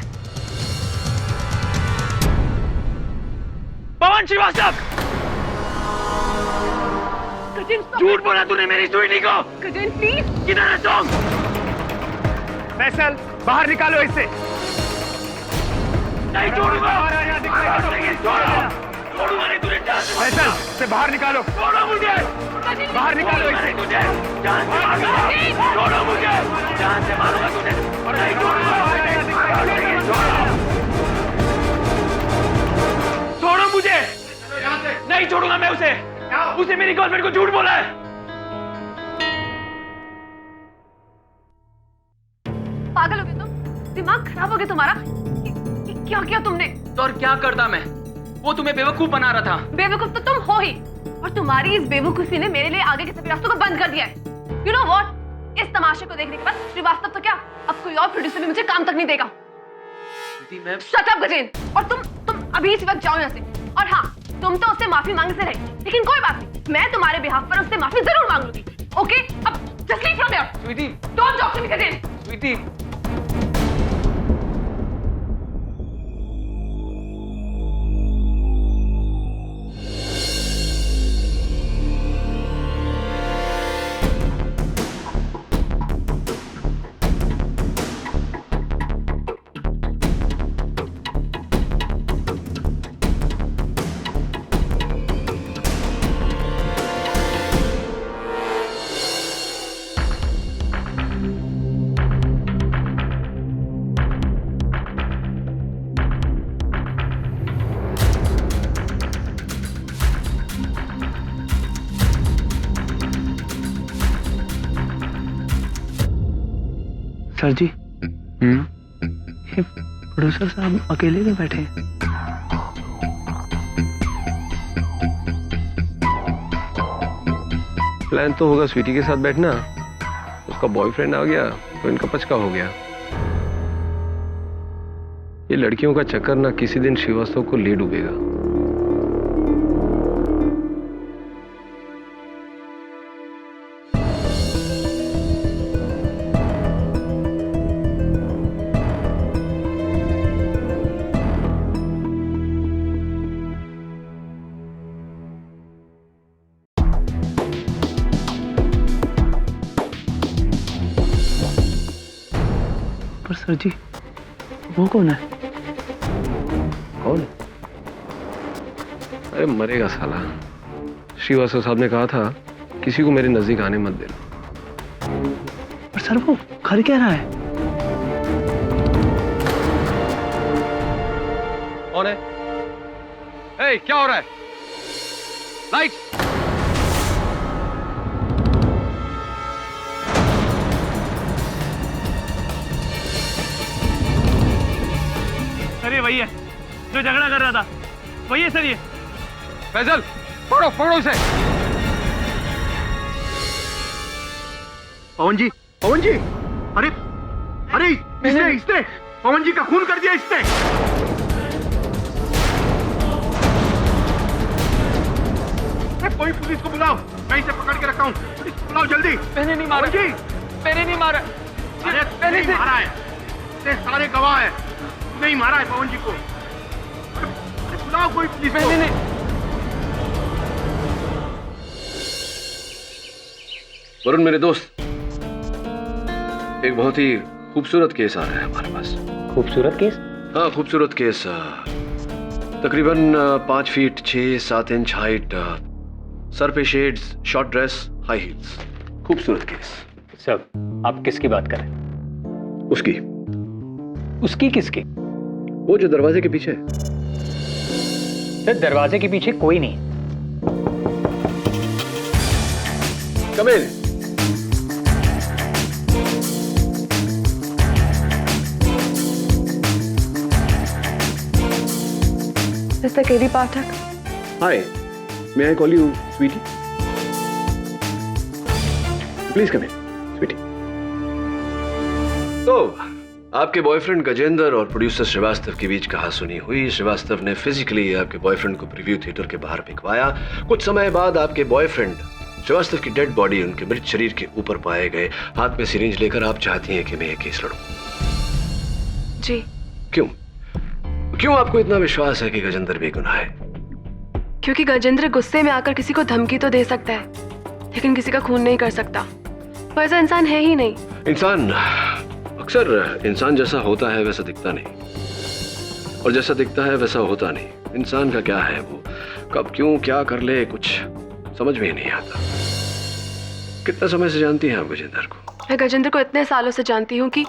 पवन श्रीवास्तव, झूठ बोला तूने मेरी स्टोरी को। प्लीज, किधर है सॉन्ग? फैसल, बाहर निकालो इससे। नहीं छोड़ूंगा, छोड़ूंगा नहीं तुझे। फैसल, से बाहर निकालो। छोड़ो मुझे, बाहर निकालो इसे। तुझे जान से मारूंगा। छोड़ो मुझे, जान से मारूंगा तुझे। नहीं छोड़ूंगा, छोड़ो मुझे, नहीं छोड़ूंगा मैं उसे। उसे मेरी गर्लफ्रेंड को झूठ बोला है। पागल हो गए तुम? दिमाग खराब हो गया तुम्हारा? क्या किया तुमने? तो और क्या करता मैं? वो तुम्हें बेवकूफ बना रहा था। बेवकूफ तो तुम हो ही, और तुम्हारी इस बेवकूफी ने मेरे लिए आगे के सभी रास्तों को बंद कर दिया है। You know what? इस तमाशे को देखने के बाद श्रीवास्तव तो क्या, अब कोई और प्रोड्यूसर भी मुझे काम तक नहीं देगा। Shut up, Gajendra. और तुम अभी इसी वक्त जाओ यहाँ से। और हाँ, तुम तो उससे माफी मांगने से रहे, लेकिन कोई बात नहीं, मैं तुम्हारे बिहाफ पर उससे माफी जरूर मांग लूंगी। ओके, अब just leave from here. Sweetie, don't talk to me, Gajendra. Sweetie, sir ji, ये प्रोड्यूसर साहब अकेले में बैठे हैं। प्लान तो होगा स्वीटी के साथ बैठना, उसका बॉयफ्रेंड आ गया तो इनका पचका हो गया। ये लड़कियों का चक्कर ना किसी दिन श्रीवास्तव को ले डूबेगा। पर सर जी, वो कौन है? कौन? अरे मरेगा साला। श्रीवास्तव साहब ने कहा था किसी को मेरे नजदीक आने मत देना। पर सर वो कर क्या रहा है? कौन है? ए, क्या हो रहा है? लाइट! सर ये वही है जो झगड़ा कर रहा था, वही है सर ये। फैजल, पकड़ो पकड़ो इसे। पवन जी, पवन जी, अरे अरे इसने पवन जी का खून कर दिया इसने। कोई पुलिस को बुलाओ, मैं इसे पकड़ के रखा हूँ। पुलिस को बुलाओ जल्दी। मैंने नहीं मारा जी, मैंने नहीं मारा। अरे मैंने मारा है। इतने सारे गवाह हैं, तूने ही मारा है पवन जी को। अरे बुलाओ कोई पुलिस को। नहीं। वरुण मेरे दोस्त, एक बहुत ही खूबसूरत केस आ रहा है हमारे पास। खूबसूरत केस? हाँ खूबसूरत केस। तकरीबन 5 फीट 6-7 इंच हाइट, सर पे shades, short dress, high heels. खूबसूरत केस। सब आप किसकी बात कर रहे हैं? उसकी। उसकी किसकी? वो जो दरवाजे के पीछे है। सर दरवाजे के पीछे कोई नहीं। Come in. Mister KD Pathak. Hi, may I call you sweetie? Please come in sweetie. तो आपके बॉयफ्रेंड गजेंद्र और प्रोड्यूसर श्रीवास्तव के बीच कहासुनी हुई। श्रीवास्तव ने फिजिकली आपके बॉयफ्रेंड को प्रीव्यू थिएटर के बाहर भिजवाया। कुछ समय बाद आपके बॉयफ्रेंड श्रीवास्तव की डेड बॉडी उनके मृत शरीर के ऊपर पाए गए। हाथ में सिरिंज लेकर आप चाहती हैं कि मैं ये केस लड़ूं? जी। क्यों आपको इतना विश्वास है कि गजेंद्र बेगुनाह है? क्योंकि गजेंद्र गुस्से में आकर किसी को धमकी तो दे सकता है, लेकिन किसी का खून नहीं कर सकता। वो ऐसा इंसान है ही नहीं। इंसान अक्सर इंसान जैसा होता है वैसा दिखता नहीं, और जैसा दिखता है वैसा होता नहीं। इंसान का क्या है, वो कब क्यों क्या कर ले कुछ समझ में ही नहीं आता। कितना समय से जानती हैं आप गजेंद्र को? मैं गजेंद्र को इतने सालों से जानती हूँ कि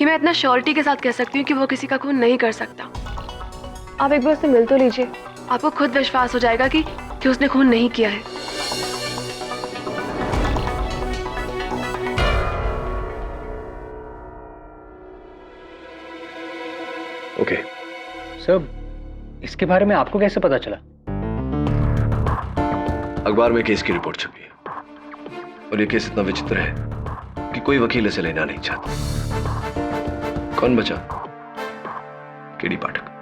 मैं इतना श्योरिटी के साथ कह सकती हूँ कि वो किसी का खून नहीं कर सकता। आप एक बार उससे मिल तो लीजिए, आपको खुद विश्वास हो जाएगा कि उसने खून नहीं किया है। ओके। सब इसके बारे में आपको कैसे पता चला? अखबार में केस की रिपोर्ट छपी है, और ये केस इतना विचित्र है कि कोई वकील इसे लेना नहीं चाहता। कौन बचा? केडी पाठक।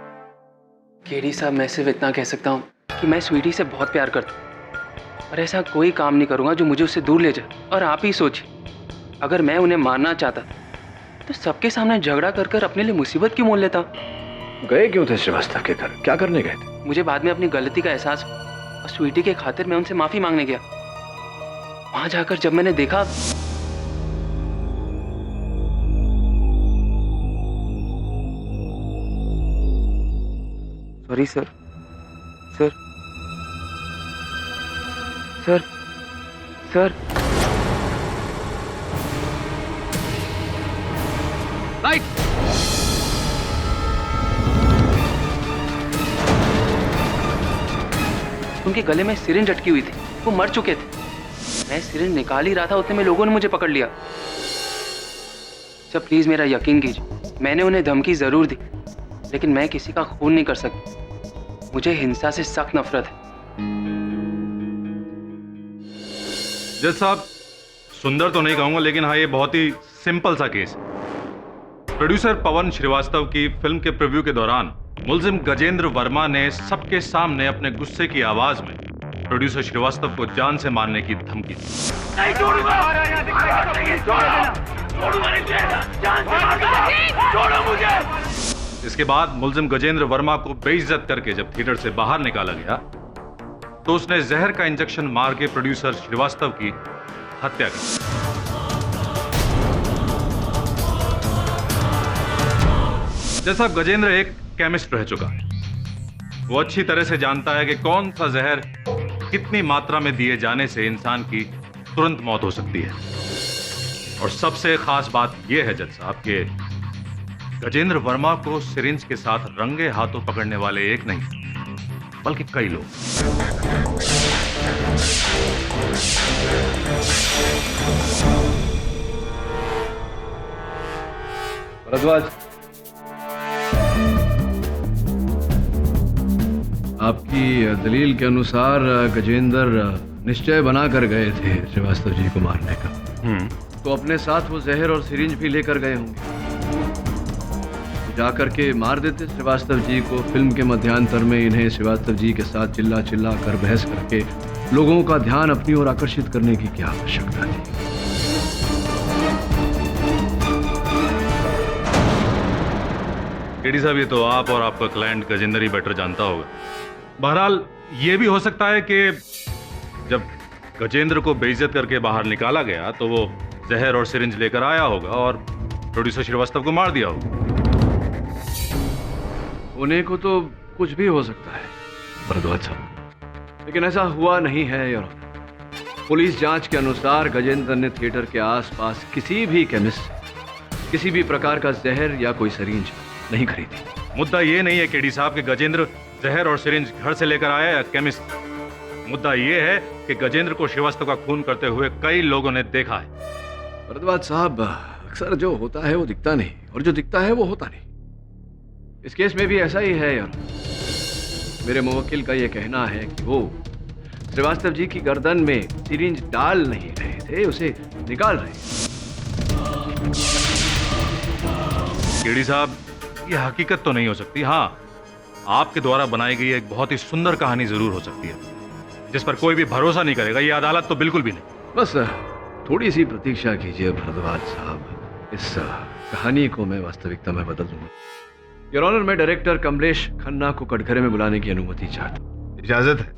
केडी साहब, मैं सिर्फ इतना कह सकता हूँ कि मैं स्वीटी से बहुत प्यार करता हूँ, और ऐसा कोई काम नहीं करूँगा जो मुझे उससे दूर ले जाए। और आप ही सोचिए, अगर मैं उन्हें मारना चाहता तो सबके सामने झगड़ा कर कर अपने लिए मुसीबत क्यों मोल लेता? गए क्यों थे श्रीवास्तव के घर? क्या करने गए थे? मुझे बाद में अपनी गलती का एहसास हुआ और स्वीटी के खातिर मैं उनसे माफी मांगने गया। वहां जाकर जब मैंने देखा, sorry sir, sir sir sir light. उनके गले में सिरिंज अटकी हुई थी, वो मर चुके थे। मैं सिरिंज निकाल ही रहा था, उतने में लोगों ने मुझे पकड़ लिया। सर प्लीज मेरा यकीन कीजिए, मैंने उन्हें धमकी जरूर दी, लेकिन मैं किसी का खून नहीं कर सकती। मुझे हिंसा से सख्त नफरत है। जज साहब, सुंदर तो नहीं कहूंगा, लेकिन हाँ ये बहुत ही सिंपल सा केस है। प्रोड्यूसर पवन श्रीवास्तव की फिल्म के प्रीव्यू के दौरान मुलजिम गजेंद्र वर्मा ने सबके सामने अपने गुस्से की आवाज में प्रोड्यूसर श्रीवास्तव को जान से मारने की धमकी दी। इसके बाद मुलजिम गजेंद्र वर्मा को बेइज्जत करके जब थिएटर से बाहर निकाला गया तो उसने जहर का इंजेक्शन मार के प्रोड्यूसर श्रीवास्तव की हत्या कर दी। जैसा गजेंद्र एक केमिस्ट रह चुका है, वो अच्छी तरह से जानता है कि कौन सा जहर कितनी मात्रा में दिए जाने से इंसान की तुरंत मौत हो सकती है। और सबसे खास बात यह है जज साहब कि गजेंद्र वर्मा को सिरिंज के साथ रंगे हाथों पकड़ने वाले एक नहीं बल्कि कई लोग। भरद्वाज, आपकी दलील के अनुसार गजेंद्र निश्चय बना कर गए थे श्रीवास्तव जी को मारने का। तो अपने साथ वो जहर और सिरिंज भी लेकर गए होंगे। जाकर के मार देते श्रीवास्तव जी को। फिल्म के मध्यांतर में इन्हें श्रीवास्तव जी के साथ चिल्ला चिल्ला कर बहस करके लोगों का ध्यान अपनी ओर आकर्षित करने की क्या आवश्यकता थी? केडी साहब, ये तो आप और आपका क्लाइंट गजेंद्र ही बेटर जानता होगा। बहरहाल ये भी हो सकता है कि जब गजेंद्र को बेइज्जत करके बाहर निकाला गया तो वो जहर और सिरिंज लेकर आया होगा और प्रोड्यूसर श्रीवास्तव को मार दिया होगा। होने को तो कुछ भी हो सकता है भरद्वाज साहब, लेकिन ऐसा हुआ नहीं है योर ऑनर। पुलिस जांच के अनुसार गजेंद्र ने थिएटर के आसपास किसी भी केमिस्ट से किसी भी प्रकार का जहर या कोई सिरिंज नहीं खरीदी। मुद्दा ये नहीं है केडी साहब कि गजेंद्र जहर और सिरिंज घर से लेकर आया या केमिस्ट। मुद्दा ये है कि गजेंद्र को श्रीवास्तव का खून करते हुए कई लोगों ने देखा है। भरद्वाज साहब, अक्सर जो होता है वो दिखता नहीं और जो दिखता है वो होता नहीं। इस केस में भी ऐसा ही है यार। मेरे मुवक्किल का ये कहना है कि वो श्रीवास्तव जी की गर्दन में सिरिंज डाल नहीं रहे थे, उसे निकाल रहे। केडी साहब, ये हकीकत तो नहीं हो सकती। हाँ, आपके द्वारा बनाई गई एक बहुत ही सुंदर कहानी जरूर हो सकती है जिस पर कोई भी भरोसा नहीं करेगा। ये अदालत तो बिल्कुल भी नहीं। बस थोड़ी सी प्रतीक्षा कीजिए भरद्वाज साहब, इस कहानी को मैं वास्तविकता में बदल दूंगा। योर ऑनर, मैं डायरेक्टर कमलेश खन्ना को कटघरे में बुलाने की अनुमति चाहता हूँ। इजाजत है?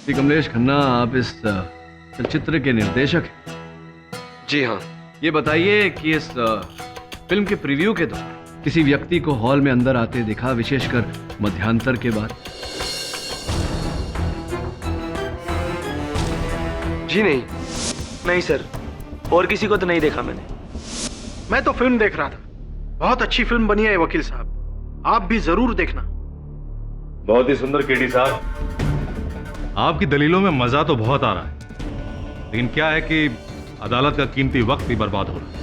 जी कमलेश खन्ना, आप इस चलचित्र के निर्देशक हैं? जी हाँ। ये बताइए कि इस फिल्म के प्रीव्यू के दौरान किसी व्यक्ति को हॉल में अंदर आते देखा, विशेषकर मध्यांतर के बाद? जी नहीं। नहीं सर, और किसी को तो नहीं देखा मैंने। मैं तो फिल्म देख रहा था। बहुत अच्छी फिल्म बनी है वकील साहब, आप भी जरूर देखना। बहुत ही सुंदर केडी साहब, आपकी दलीलों में मजा तो बहुत आ रहा है, लेकिन क्या है कि अदालत का कीमती वक्त भी बर्बाद हो रहा है।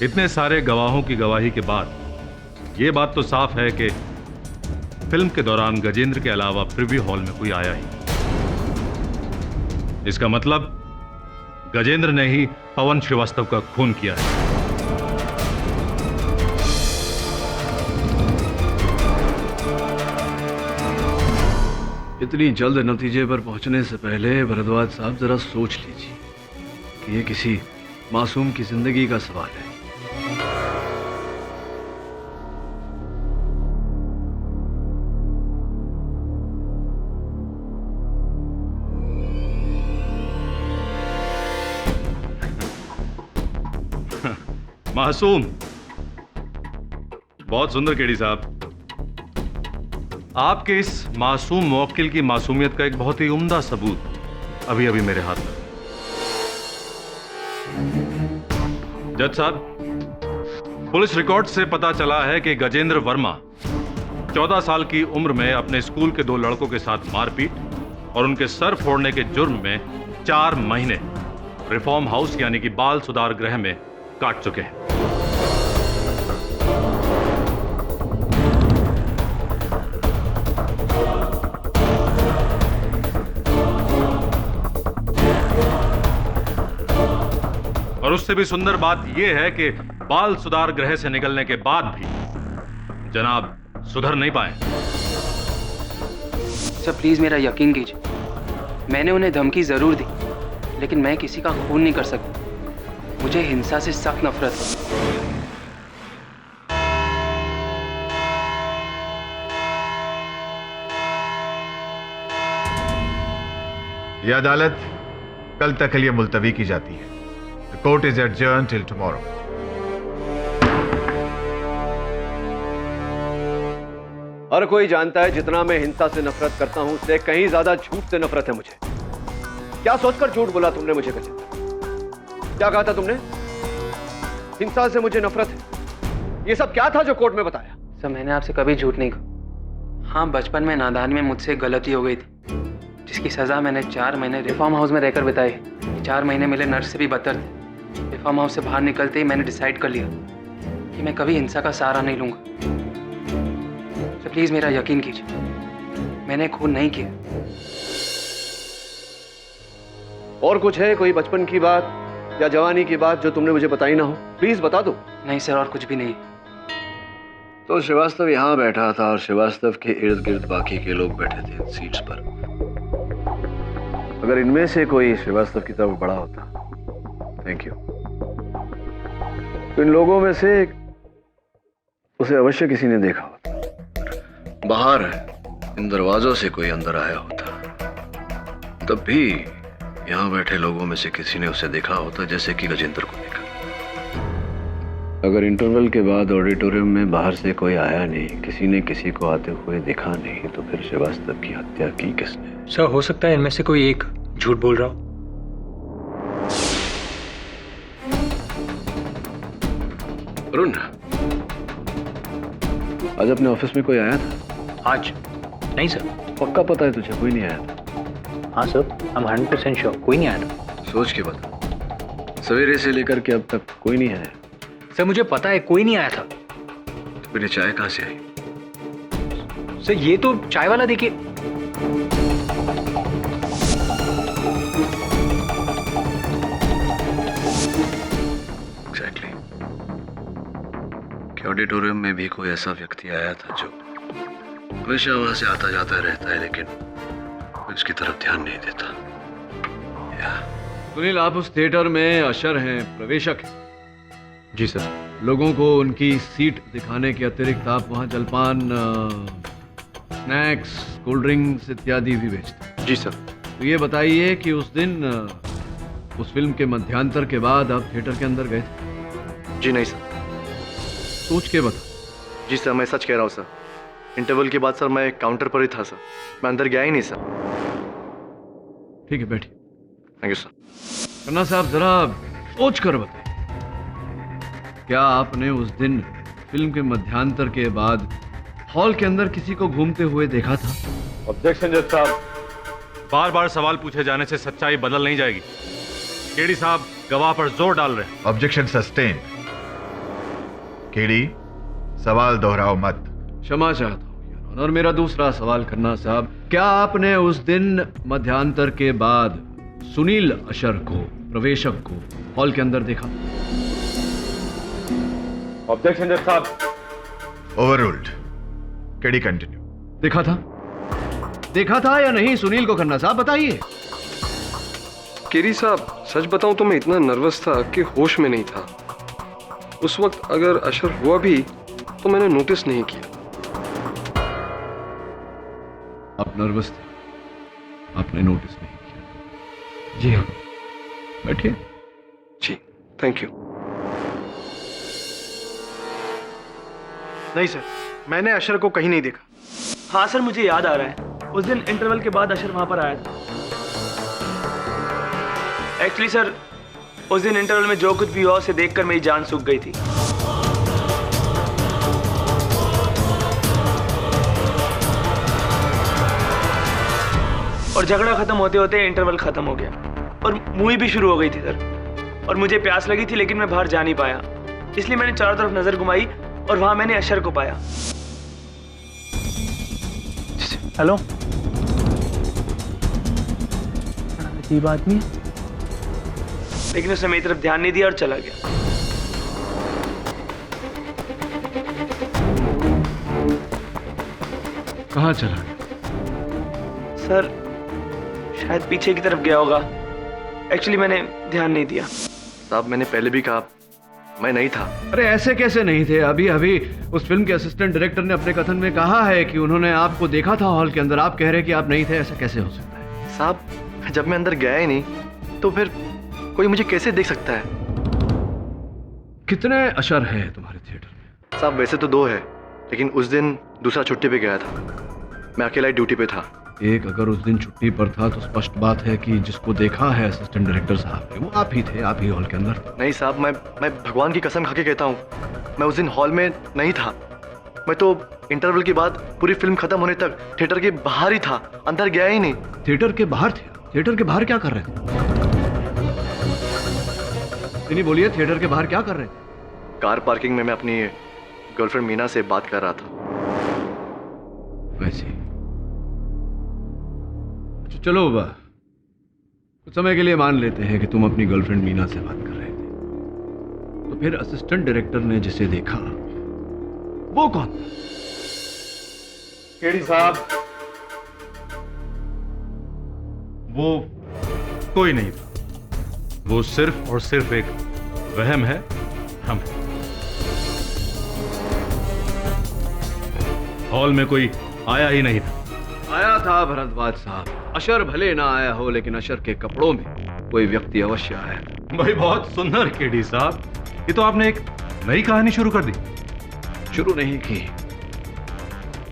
इतने सारे गवाहों की गवाही के बाद यह बात तो साफ है कि फिल्म के दौरान गजेंद्र के अलावा प्रीव्यू हॉल में कोई आया ही। इसका मतलब गजेंद्र ने ही पवन श्रीवास्तव का खून किया है। इतनी जल्द नतीजे पर पहुंचने से पहले भरद्वाज साहब जरा सोच लीजिए कि ये किसी मासूम की जिंदगी का सवाल है। मासूम, बहुत सुंदर केडी साहब। आपके इस मासूम मुवक्किल की मासूमियत का एक बहुत ही उम्दा सबूत अभी अभी मेरे हाथ में। जज साहब, पुलिस रिकॉर्ड से पता चला है कि गजेंद्र वर्मा 14 साल की उम्र में अपने स्कूल के 2 लड़कों के साथ मारपीट और उनके सर फोड़ने के जुर्म में 4 महीने रिफॉर्म हाउस यानी कि बाल सुधार गृह में काट चुके हैं। और उससे भी सुंदर बात यह है कि बाल सुधार गृह से निकलने के बाद भी जनाब सुधर नहीं पाए। सर प्लीज मेरा यकीन कीजिए, मैंने उन्हें धमकी जरूर दी, लेकिन मैं किसी का खून नहीं कर सकता। मुझे हिंसा से सख्त नफरत है। यह अदालत कल तक के लिए मुलतवी की जाती है। The court is adjourned till tomorrow. हर कोई जानता है जितना मैं हिंसा से नफरत करता हूं उससे कहीं ज्यादा झूठ से नफरत है मुझे। क्या सोचकर झूठ बोला तुमने मुझे गजेंद्र? क्या कहा था तुमने? हिंसा से मुझे नफरत है। ये सब क्या था जो कोर्ट में बताया? सर मैंने आपसे कभी झूठ नहीं कहा। हाँ, बचपन में नादानी में मुझसे गलती हो गई थी, जिसकी सजा मैंने 4 महीने रिफॉर्म हाउस में रहकर बिताई। 4 महीने मेरे नर्स से भी बदतर थे। रिफॉर्म हाउस से बाहर निकलते ही मैंने डिसाइड कर लिया कि मैं कभी हिंसा का सहारा नहीं लूंगा। तो प्लीज मेरा यकीन कीजिए, मैंने खून नहीं किया। और कुछ है, कोई बचपन की बात या जवानी की बात जो तुमने मुझे बताई ना हो? प्लीज बता दो। नहीं सर, और कुछ भी नहीं। तो श्रीवास्तव यहाँ बैठा था और श्रीवास्तव के इर्द गिर्द बाकी के लोग बैठे थे सीट्स पर। अगर इनमें से कोई श्रीवास्तव की तरफ बड़ा होता, थैंक यू, तो इन लोगों में से उसे अवश्य किसी ने देखा होता। बाहर इन दरवाजों से कोई अंदर आया होता, तब भी यहाँ बैठे लोगों में से किसी ने उसे देखा होता, जैसे कि गजेंद्र को देखा। अगर इंटरवल के बाद ऑडिटोरियम में बाहर से कोई आया नहीं, किसी ने किसी को आते हुए देखा नहीं, तो फिर श्रीवास्तव की हत्या की किसने? सर हो सकता है इनमें से कोई एक झूठ बोल रहा हो। अरुण, आज अपने ऑफिस में कोई आया था? आज नहीं सर। पक्का पता है तुझे कोई नहीं आया था? हाँ सर, I'm 100% श्योर, कोई नहीं आया था। सोच के बता, सवेरे से लेकर के अब तक कोई नहीं आया? सर मुझे पता है कोई नहीं आया था। फिर ये चाय कहाँ से आई? सर ये तो चाय वाला देखिए। एग्जैक्टली। क्या ऑडिटोरियम में भी कोई ऐसा व्यक्ति आया था जो हमेशा वहां से आता जाता रहता है, लेकिन उसकी तरफ ध्यान नहीं देता? सुनील, आप उस थिएटर में अशर हैं, प्रवेशक हैं। जी सर। लोगों को उनकी सीट दिखाने के अतिरिक्त आप वहाँ जलपान, स्नैक्स, कोल्ड ड्रिंक्स इत्यादि भी बेचते हैं। जी सर। तो ये बताइए कि उस दिन उस फिल्म के मध्यांतर के बाद आप थिएटर के अंदर गए थे? जी नहीं सर। सोच के बता। जी सर, मैं सच कह रहा हूँ सर। इंटरवल के बाद सर मैं काउंटर पर ही था सर, मैं अंदर गया ही नहीं सर। ठीक है, बैठिए। Thank you sir. खन्ना साहब, जरा सोच कर बताइए, क्या आपने उस दिन फिल्म के मध्यांतर के बाद हॉल के अंदर किसी को घूमते हुए देखा था? ऑब्जेक्शन जज साहब, बार बार सवाल पूछे जाने से सच्चाई बदल नहीं जाएगी। केडी साहब गवाह पर जोर डाल रहे हैं। Objection sustain. केडी, सवाल दोहराओ मत। क्षमा चाहता हूँ और मेरा दूसरा सवाल, खन्ना साहब, क्या आपने उस दिन मध्यांतर के बाद सुनील अशर को, प्रवेशक को, हॉल के अंदर देखा? ऑब्जेक्शन जज साहब। ओवररूल्ड। KD continue. देखा था? देखा था या नहीं सुनील को? खन्ना साहब बताइए। केरी साहब, सच बताऊं तो मैं इतना नर्वस था कि होश में नहीं था। उस वक्त अगर अशर हुआ भी तो मैंने नोटिस नहीं किया। आप नर्वस थे, आपने नोटिस नहीं किया। जी हाँ, बैठिए। जी, थैंक यू। नहीं सर, मैंने अशर को कहीं नहीं देखा। हाँ सर, मुझे याद आ रहा है, उस दिन इंटरवल के बाद अशर वहां पर आया था। एक्चुअली सर, उस दिन इंटरवल में जो कुछ भी हुआ उसे देखकर मेरी जान सूख गई थी। और झगड़ा खत्म होते होते इंटरवल खत्म हो गया और मूवी भी शुरू हो गई थी सर। और मुझे प्यास लगी थी, लेकिन मैं बाहर जा नहीं पाया, इसलिए मैंने चारों तरफ नजर घुमाई और वहां मैंने अशर को पाया। हेलो, अजीब आदमी, लेकिन उसने मेरी तरफ ध्यान नहीं दिया और चला गया। कहाँ चला गया? सर शायद पीछे की तरफ गया होगा। एक्चुअली मैंने ध्यान नहीं दिया। साहब मैंने पहले भी कहा मैं नहीं था। अरे ऐसे कैसे नहीं थे? अभी अभी उस फिल्म के असिस्टेंट डायरेक्टर ने अपने कथन में कहा है कि उन्होंने आपको देखा था हॉल के अंदर। आप कह रहे कि आप नहीं थे, ऐसा कैसे हो सकता है? साहब जब मैं अंदर गया ही नहीं तो फिर कोई मुझे कैसे देख सकता है? कितने अशर हैं तुम्हारे थिएटर में? साहब वैसे तो 2 है, लेकिन उस दिन दूसरा छुट्टी पे गया था, मैं अकेला ही ड्यूटी पे था। एक अगर उस दिन छुट्टी पर था तो स्पष्ट बात है कि जिसको देखा है असिस्टेंट डायरेक्टर साहब ने, वो आप ही थे, आप ही हॉल के अंदर थे। नहीं साहब, मैं भगवान की कसम खा के कहता हूँ, मैं उस दिन हॉल में नहीं था। मैं तो इंटरवल के बाद पूरी फिल्म खत्म होने तक थिएटर के बाहर ही था, अंदर गया ही नहीं। थिएटर के बाहर थे? थिएटर के बाहर क्या कर रहे थे? नहीं बोलिए, थिएटर के बाहर क्या कर रहे थे? कार पार्किंग में मैं अपनी गर्लफ्रेंड मीना से बात कर रहा था। वैसे चलो बा, कुछ समय के लिए मान लेते हैं कि तुम अपनी गर्लफ्रेंड मीना से बात कर रहे थे, तो फिर असिस्टेंट डायरेक्टर ने जिसे देखा वो कौन था? केडी साहब, वो कोई नहीं था। वो सिर्फ और सिर्फ एक वहम है, हम। हॉल में कोई आया ही नहीं था। आया था भरद्वाज साहब। अशर भले ना आया हो, लेकिन अशर के कपड़ों में कोई व्यक्ति अवश्य आया। भाई बहुत सुंदर केडी साहब, ये तो आपने एक नई कहानी शुरू कर दी। शुरू नहीं की,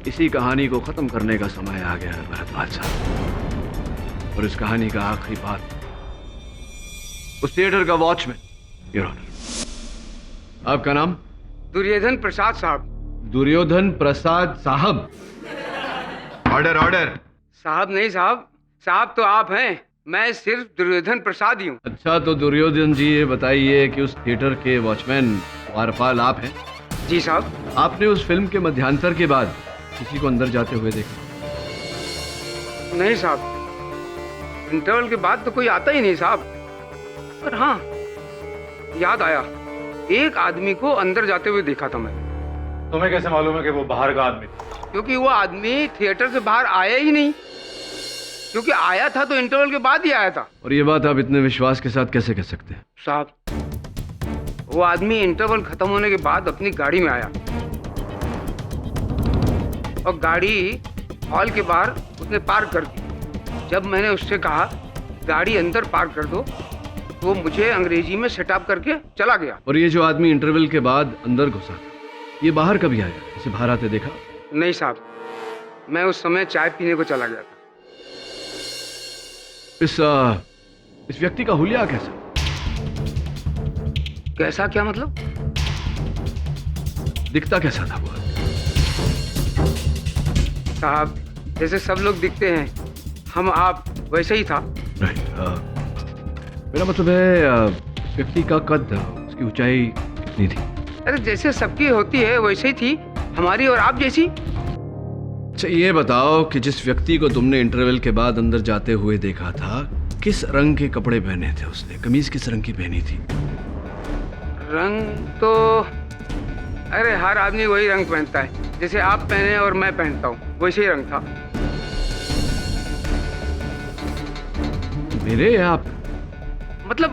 इसी कहानी को खत्म करने का समय आ गया है भरद्वाज साहब। और इस कहानी का आखिरी बात उस थिएटर का वॉचमैन, योर ऑनर। आपका नाम? दुर्योधन प्रसाद साहब। दुर्योधन प्रसाद साहब। Order order. साहब नहीं साहब, साहब तो आप हैं, मैं सिर्फ दुर्योधन प्रसाद ही हूँ। अच्छा, तो दुर्योधन जी ये बताइए कि उस थिएटर के वॉचमैन द्वारपाल आप हैं? जी साहब। आपने उस फिल्म के मध्यांतर के बाद किसी को अंदर जाते हुए देखा? नहीं साहब, इंटरवल के बाद तो कोई आता ही नहीं साहब। पर हाँ, याद आया, एक आदमी को अंदर जाते हुए देखा था मैं। तुम्हें कैसे मालूम है कि वो बाहर का आदमी था? क्योंकि वो आदमी थिएटर से बाहर आया ही नहीं, क्योंकि आया था तो इंटरवल के बाद ही आया था। और ये बात आप इतने विश्वास के साथ कैसे कह सकते हैं? साहब, वो आदमी इंटरवल खत्म होने के बाद अपनी गाड़ी में आया और गाड़ी हॉल के बाहर उसने पार्क कर दी। जब मैंने उससे कहा गाड़ी अंदर पार्क कर दो, तो वो मुझे अंग्रेजी में सेटअप करके चला गया। और ये जो आदमी इंटरवल के बाद अंदर घुसा था, ये बाहर कभी आया? इसे बाहर आते देखा? नहीं साहब, मैं उस समय चाय पीने को चला गया था। इस व्यक्ति का हुलिया कैसा? कैसा क्या मतलब? दिखता कैसा था वो? साहब, जैसे सब लोग दिखते हैं, हम आप, वैसे ही था। मेरा मतलब है व्यक्ति का कद, उसकी ऊंचाई कितनी थी? अरे जैसे सबकी होती है वैसे ही थी, हमारी और आप जैसी। अच्छा, ये बताओ कि जिस व्यक्ति को तुमने इंटरवल के बाद अंदर जाते हुए देखा था, किस रंग के कपड़े पहने थे उसने? कमीज किस रंग की पहनी थी? रंग तो अरे हर आदमी वही रंग पहनता है, जैसे आप पहने और मैं पहनता हूँ, वैसे ही रंग था। मेरे या आप? मतलब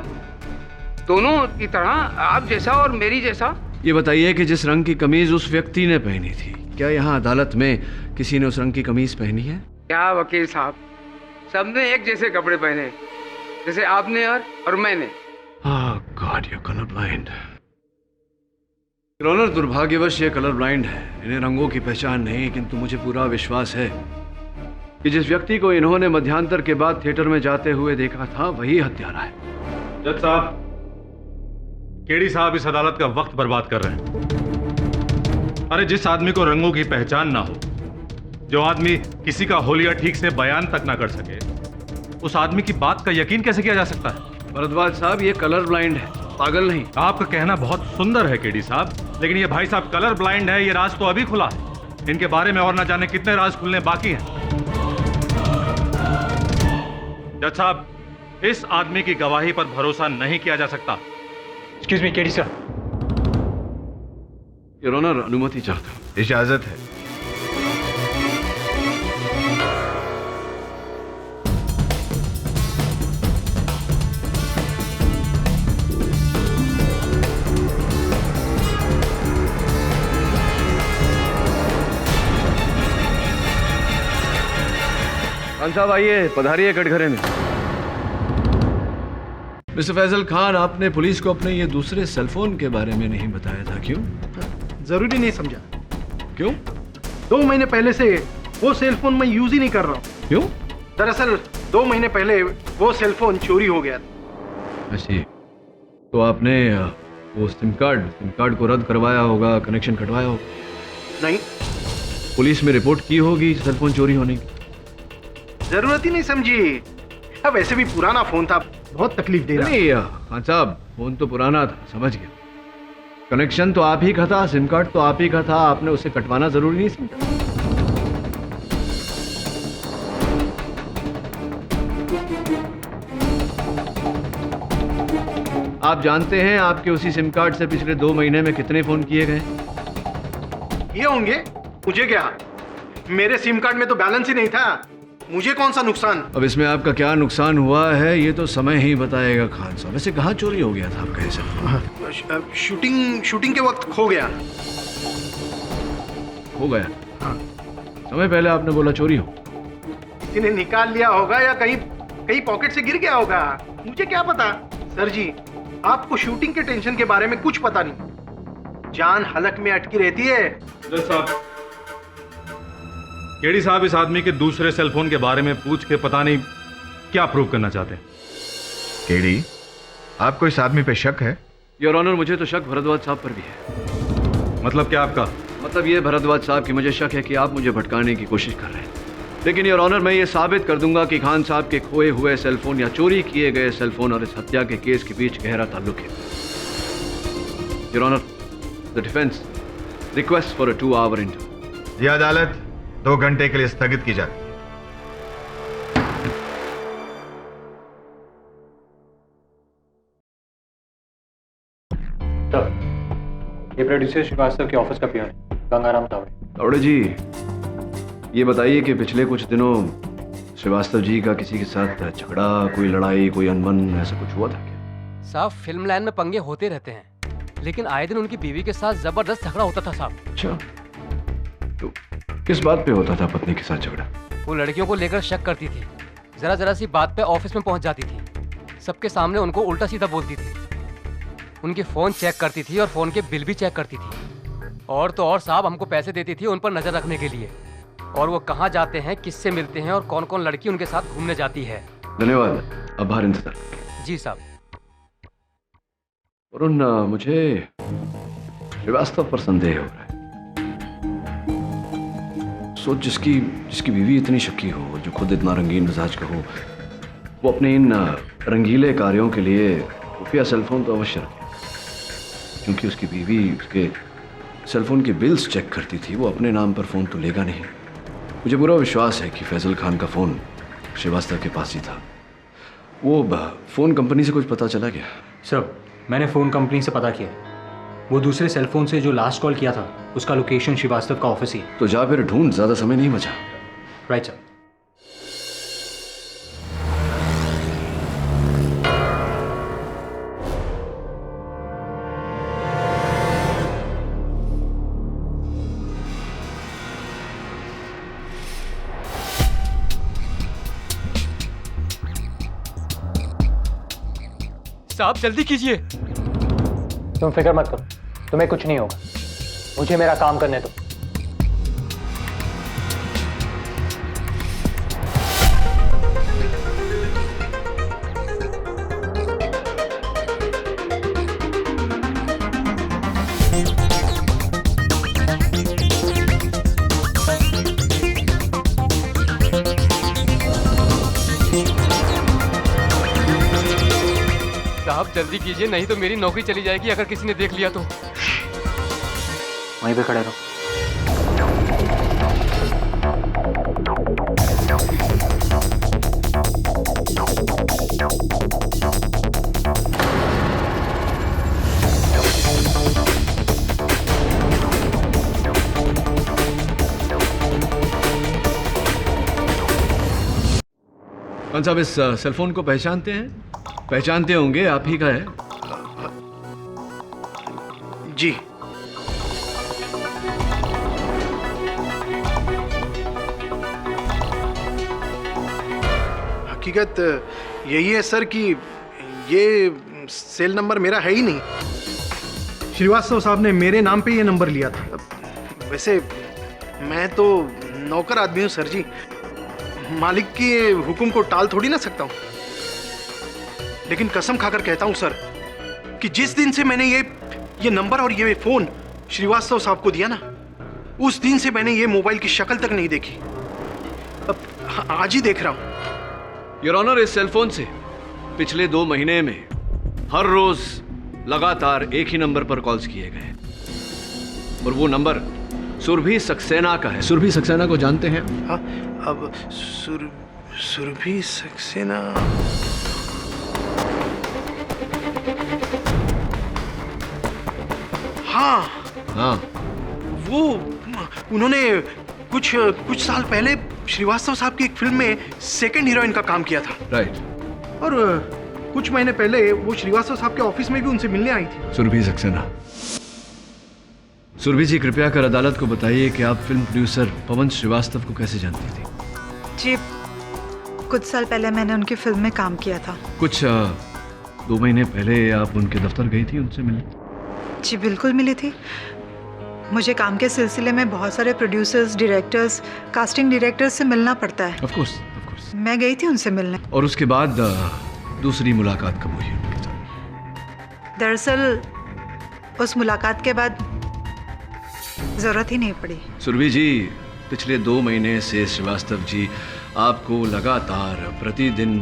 दोनों की तरह, आप जैसा और मेरी जैसा। ये बताइए कि जिस रंग की कमीज उस व्यक्ति ने पहनी थी, क्या यहाँ अदालत में किसी ने उस रंग की कमीज पहनी है? क्या वकील साहब, सबने एक जैसे कपड़े पहने, जैसे आपने और मैंने। God, you colour blind. Your honour, दुर्भाग्यवश ये कलर ब्लाइंड है, इन्हें रंगों की पहचान नहीं, किंतु मुझे पूरा विश्वास है कि जिस व्यक्ति को इन्होंने मध्यांतर के बाद थिएटर में जाते हुए देखा था, वही हत्यारा है। जज साहब, केडी साहब इस अदालत का वक्त बर्बाद कर रहे हैं। अरे जिस आदमी को रंगों की पहचान ना हो, जो आदमी किसी का होलिया ठीक से बयान तक ना कर सके, उस आदमी की बात का यकीन कैसे किया जा सकता है? भरद्वाज साहब, ये कलर ब्लाइंड है, पागल नहीं। आपका कहना बहुत सुंदर है केडी साहब, लेकिन ये भाई साहब कलर ब्लाइंड है, ये राज तो अभी खुला है। इनके बारे में और ना जाने कितने राज खुलने बाकी हैं। जज साहब, इस आदमी की गवाही पर भरोसा नहीं किया जा सकता। Excuse me KD sir. Your honour, अनुमति चाहता हूं। इजाजत है। खान साहब आइए, पधारिए कटघरे में। मिस्टर फैजल खान, आपने पुलिस को अपने ये दूसरे सेलफोन के बारे में नहीं बताया था, क्यों? जरूरी नहीं समझा। क्यों? 2 महीने पहले से वो सेलफोन मैं यूज ही नहीं कर रहा हूँ। क्यों? दरअसल 2 महीने पहले वो सेलफोन चोरी हो गया था। ऐसी तो आपने वो सिम कार्ड को रद्द करवाया होगा, कनेक्शन कटवाया होगा? नहीं। पुलिस में रिपोर्ट की होगी सेलफोन चोरी होने की? जरूरत ही नहीं समझी। अब वैसे भी पुराना फोन था, बहुत तकलीफ दे रहा। नहीं खान साहब, फोन तो पुराना था, समझ गया। कनेक्शन तो आप ही का था, सिम कार्ड तो आप ही का था, आपने उसे कटवाना जरूरी नहीं समझा? आप जानते हैं आपके उसी सिम कार्ड से पिछले 2 महीने में कितने फोन किए गए? ये होंगे, मुझे क्या, मेरे सिम कार्ड में तो बैलेंस ही नहीं था, मुझे कौन सा नुकसान। अब इसमें आपका क्या नुकसान हुआ है ये तो समय ही बताएगा खान साहब। वैसे कहाँ चोरी हो गया था आपका ये शूटिंग के वक्त खो गया। हो गया? हाँ। समय पहले आपने बोला चोरी हो। किसी ने निकाल लिया होगा या कहीं कहीं पॉकेट से गिर गया होगा, मुझे क्या पता। सर जी, आपको शूटिंग के टेंशन के बारे में कुछ पता नहीं, जान हलक में अटकी रहती है। साहब, केडी साहब इस आदमी के दूसरे सेलफोन के बारे में पूछ के पता नहीं क्या प्रूव करना चाहते हैं। केडी, आपको इस आदमी पे शक है? योर ऑनर, मुझे तो शक भरद्वाज साहब पर भी है। मतलब क्या आपका? मतलब ये भरद्वाज साहब कि मुझे शक है कि आप मुझे भटकाने की कोशिश कर रहे हैं, लेकिन योर ऑनर मैं ये साबित कर दूंगा कि खान साहब के खोए हुए सेलफोन या चोरी किए गए सेलफोन और इस हत्या के केस के बीच गहरा ताल्लुक है। Your honour, the defence request for a 2-hour interview. यह अदालत 2 घंटे के लिए स्थगित की जाती है। ये प्रोड्यूसर श्रीवास्तव के ऑफिस का पियन है, गंगाराम तावड़े। तावड़े जी, ये बताइए कि पिछले कुछ दिनों श्रीवास्तव जी का किसी के साथ झगड़ा, कोई लड़ाई, कोई अनबन ऐसा कुछ हुआ था क्या? साहब, फिल्म लाइन में पंगे होते रहते हैं, लेकिन आए दिन उनकी बीवी के साथ जबरदस्त झगड़ा होता था साहब। अच्छा, तो किस बात पे होता था पत्नी के साथ झगड़ा? वो लड़कियों को लेकर शक करती थी, जरा जरा सी बात पे ऑफिस में पहुंच जाती थी, सबके सामने उनको उल्टा सीधा बोलती थी, उनके फोन चेक करती थी और फोन के बिल भी चेक करती थी, और तो और साहब हमको पैसे देती थी उन पर नजर रखने के लिए, और वो कहाँ जाते हैं, किससे मिलते हैं और कौन कौन लड़की उनके साथ घूमने जाती है। धन्यवाद, अब बाहर इंतजार। जी साहब। वरुण, मुझे श्रीवास्तव पर संदेह हो रहा है। सोच, जिसकी बीवी इतनी शक्की हो, जो खुद इतना रंगीन मिजाज का हो, वो अपने इन रंगीले कार्यों के लिए खुफिया सेलफोन तो अवश्य रखे, क्योंकि उसकी बीवी उसके सेलफोन के बिल्स चेक करती थी, वो अपने नाम पर फ़ोन तो लेगा नहीं। मुझे पूरा विश्वास है कि फैजल खान का फ़ोन श्रीवास्तव के पास ही था। वो फ़ोन कंपनी से कुछ पता चला क्या? सर, मैंने फ़ोन कंपनी से पता किया, वो दूसरे सेलफोन से जो लास्ट कॉल किया था उसका लोकेशन श्रीवास्तव का ऑफिस ही। तो जा फिर ढूंढ, ज़्यादा समय नहीं बचा। Right sir. साहब जल्दी कीजिए। तुम फिक्र मत करो, तुम्हें कुछ नहीं होगा, मुझे मेरा काम करने दो। साहब जल्दी कीजिए, नहीं तो मेरी नौकरी चली जाएगी अगर किसी ने देख लिया तो। वहीं पे खड़े रहो। कौन साहब, इस सेलफोन को पहचानते हैं? पहचानते होंगे, आप ही का है। जी। हकीकत यही है सर कि ये सेल नंबर मेरा है ही नहीं। श्रीवास्तव साहब ने मेरे नाम पे ये नंबर लिया था। वैसे मैं तो नौकर आदमी हूँ सर जी, मालिक के हुक्म को टाल थोड़ी ना सकता हूँ। लेकिन कसम खाकर कहता हूँ सर कि जिस दिन से मैंने ये नंबर और ये फोन श्रीवास्तव साहब को दिया ना, उस दिन से मैंने ये मोबाइल की शक्ल तक नहीं देखी। अब आज ही देख रहा हूँ। योर ऑनर, इस सेलफोन से पिछले 2 महीने में हर रोज लगातार एक ही नंबर पर कॉल्स किए गए, और वो नंबर सुरभि सक्सेना का है। सुरभि सक्सेना को जानते हैं? हाँ, अब सुरभि सक्सेना। हाँ हाँ, वो उन्होंने कुछ साल पहले श्रीवास्तव साहब की एक फिल्म में सेकंड हीरोइन का काम किया था। राइट। और कुछ महीने पहले वो श्रीवास्तव साहब के ऑफिस में भी उनसे मिलने आई थी। सुरभि सक्सेना, सुरभि जी, कृपया कर अदालत को बताइए कि आप फिल्म प्रोड्यूसर पवन श्रीवास्तव को कैसे जानती थी? जी, कुछ साल पहले मैंने उनकी फिल्म में काम किया था। कुछ 2 महीने पहले आप उनके दफ्तर गई थी उनसे मिलने? जी बिल्कुल मिली थी। मुझे काम के सिलसिले में बहुत सारे प्रोड्यूसर्स, डायरेक्टर्स, कास्टिंग डायरेक्टर्स से मिलना पड़ता है। Of course. मैं गई थी उनसे मिलने। और उसके बाद दूसरी मुलाकात कब हुई उनके साथ? दरअसल उस मुलाकात के बाद जरूरत ही नहीं पड़ी। सुरभि जी, पिछले 2 महीने से श्रीवास्तव जी आपको लगातार प्रतिदिन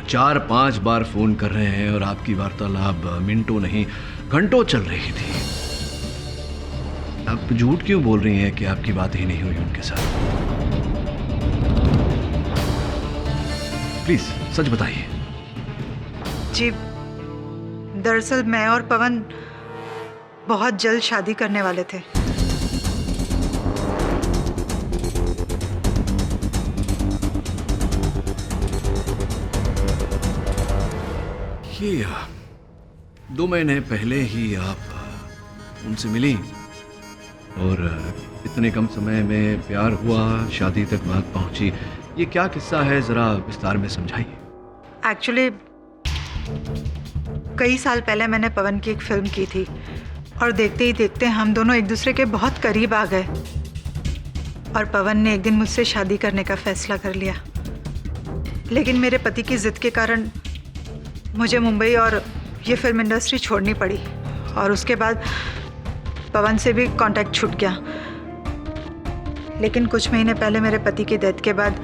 4-5 बार फोन कर रहे हैं और आपकी वार्तालाप मिनटों नहीं घंटों चल रही थी। आप झूठ क्यों बोल रही हैं कि आपकी बात ही नहीं हुई उनके साथ? प्लीज सच बताइए। जी, दरअसल मैं और पवन बहुत जल्द शादी करने वाले थे। ये 2 महीने पहले ही आप उनसे मिली और इतने कम समय में प्यार हुआ, शादी तक बात पहुंची। ये क्या किस्सा है, जरा विस्तार में समझाइए। एक्चुअली कई साल पहले मैंने पवन की एक फिल्म की थी और देखते ही देखते हम दोनों एक दूसरे के बहुत करीब आ गए और पवन ने एक दिन मुझसे शादी करने का फैसला कर लिया। लेकिन मेरे पति की जिद के कारण मुझे मुंबई और ये फिल्म इंडस्ट्री छोड़नी पड़ी और उसके बाद पवन से भी कांटेक्ट छूट गया। लेकिन कुछ महीने पहले मेरे पति की डेथ के बाद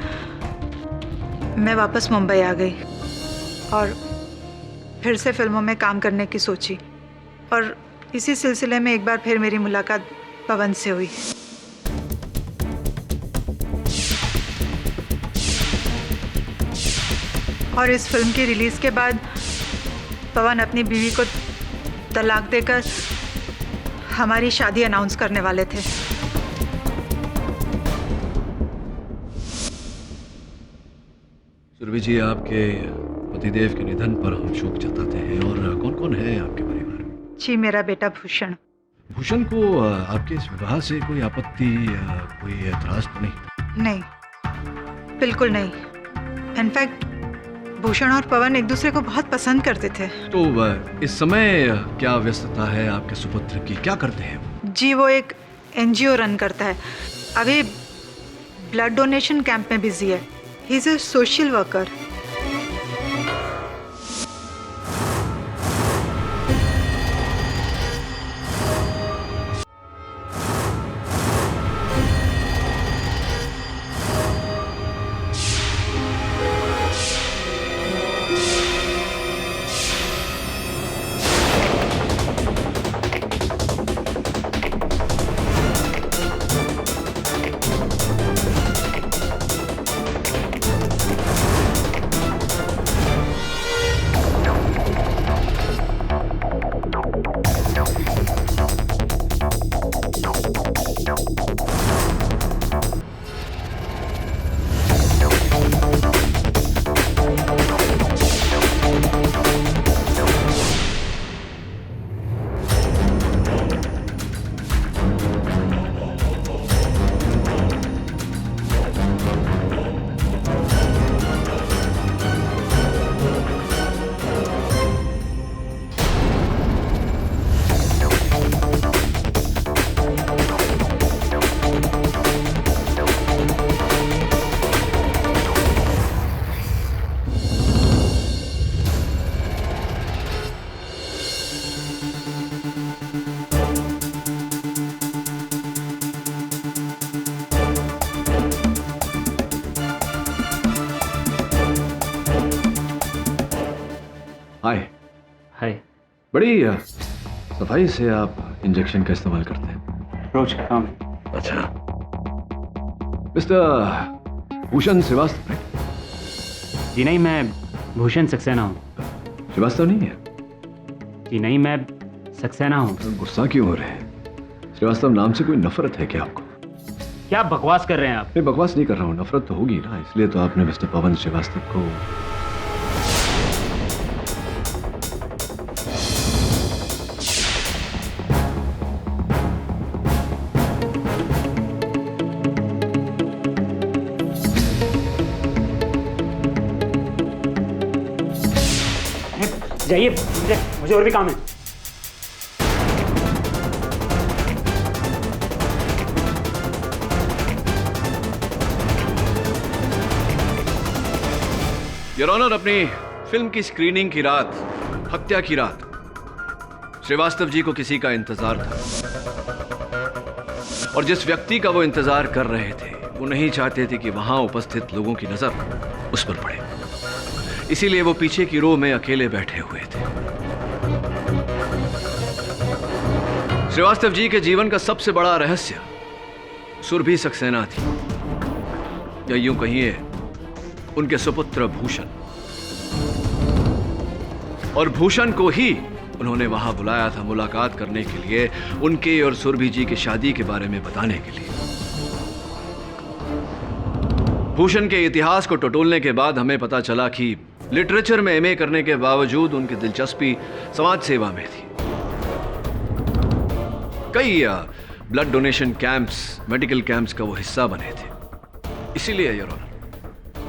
मैं वापस मुंबई आ गई और फिर से फिल्मों में काम करने की सोची और इसी सिलसिले में एक बार फिर मेरी मुलाकात पवन से हुई। और इस फिल्म की रिलीज के बाद पवन अपनी बीवी को तलाक देकर हमारी शादी अनाउंस करने वाले थे। सुरभि जी, आपके पतिदेव के निधन पर हम शोक जताते हैं। और कौन कौन है आपके परिवार में? जी, मेरा बेटा भूषण। भूषण को आपके इस विवाह से कोई आपत्ति या कोई एतराज तो नहीं? नहीं, बिल्कुल नहीं। इनफैक्ट भूषण और पवन एक दूसरे को बहुत पसंद करते थे। तो इस समय क्या व्यस्तता है आपके सुपुत्र की, क्या करते हैं वो? जी, वो एक NGO रन करता है। अभी ब्लड डोनेशन कैंप में बिजी है। He is a social worker. Hi. Hi. बड़ी सफाई से आप इंजेक्शन का इस्तेमाल करते हैं। रोज काम। अच्छा। मिस्टर भूषण श्रीवास्तव? जी नहीं, मैं भूषण सक्सेना हूँ। श्रीवास्तव नहीं है? जी नहीं, मैं सक्सेना हूँ। गुस्सा क्यों हो रहे हैं? श्रीवास्तव नाम से कोई नफरत है क्या आपको? क्या बकवास कर रहे हैं आप? मैं बकवास नहीं कर रहा हूँ, नफरत तो होगी ना, इसलिए तो आपने मिस्टर पवन श्रीवास्तव को जाइए, मुझे और भी काम है। योर ऑनर, अपनी फिल्म की स्क्रीनिंग की रात, हत्या की रात, श्रीवास्तव जी को किसी का इंतजार था और जिस व्यक्ति का वो इंतजार कर रहे थे वो नहीं चाहते थे कि वहां उपस्थित लोगों की नजर उस पर पड़े, इसीलिए वो पीछे की रो में अकेले बैठे हुए थे। श्रीवास्तव जी के जीवन का सबसे बड़ा रहस्य सुरभि सक्सेना थी, या यूं कहिए उनके सुपुत्र भूषण, और भूषण को ही उन्होंने वहां बुलाया था मुलाकात करने के लिए, उनके और सुरभि जी की शादी के बारे में बताने के लिए। भूषण के इतिहास को टटोलने के बाद हमें पता चला कि लिटरेचर में एमए करने के बावजूद उनकी दिलचस्पी समाज सेवा में थी। कई blood donation camps, medical camps का वो हिस्सा बने थे, इसीलिए योर ऑनर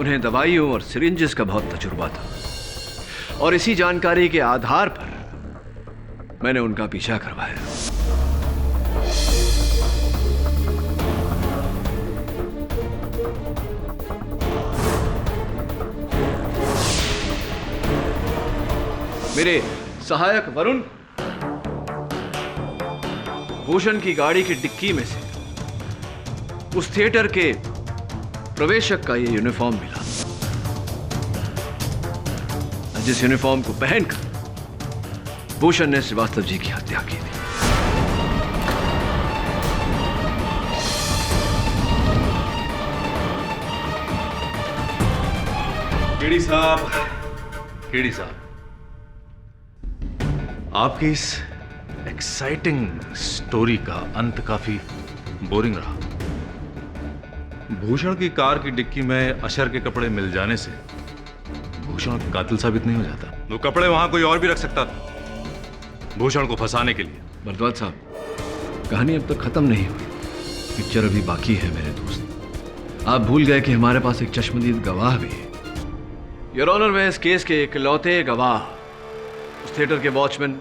उन्हें दवाइयों और सिरिंजेस का बहुत तजुर्बा था, और इसी जानकारी के आधार पर मैंने उनका पीछा करवाया। मेरे सहायक वरुण भूषण की गाड़ी की डिक्की में से उस थिएटर के प्रवेशक का ये यूनिफॉर्म मिला, जिस यूनिफॉर्म को पहनकर भूषण ने श्रीवास्तव जी की हत्या की थी। केडी साहब, आपकी इस एक्साइटिंग स्टोरी का अंत काफी बोरिंग रहा। भूषण की कार की डिक्की में अशर के कपड़े मिल जाने से भूषण कातिल साबित नहीं हो जाता। वो कपड़े वहां कोई और भी रख सकता था भूषण को फंसाने के लिए। भरद्वाज साहब, कहानी अब तक खत्म नहीं हुई, पिक्चर अभी बाकी है मेरे दोस्त। आप भूल गए कि हमारे पास एक चश्मदीद गवाह भी है। योर ऑनर, मैं इस केस के इकलौते गवाह उस थिएटर के वॉचमैन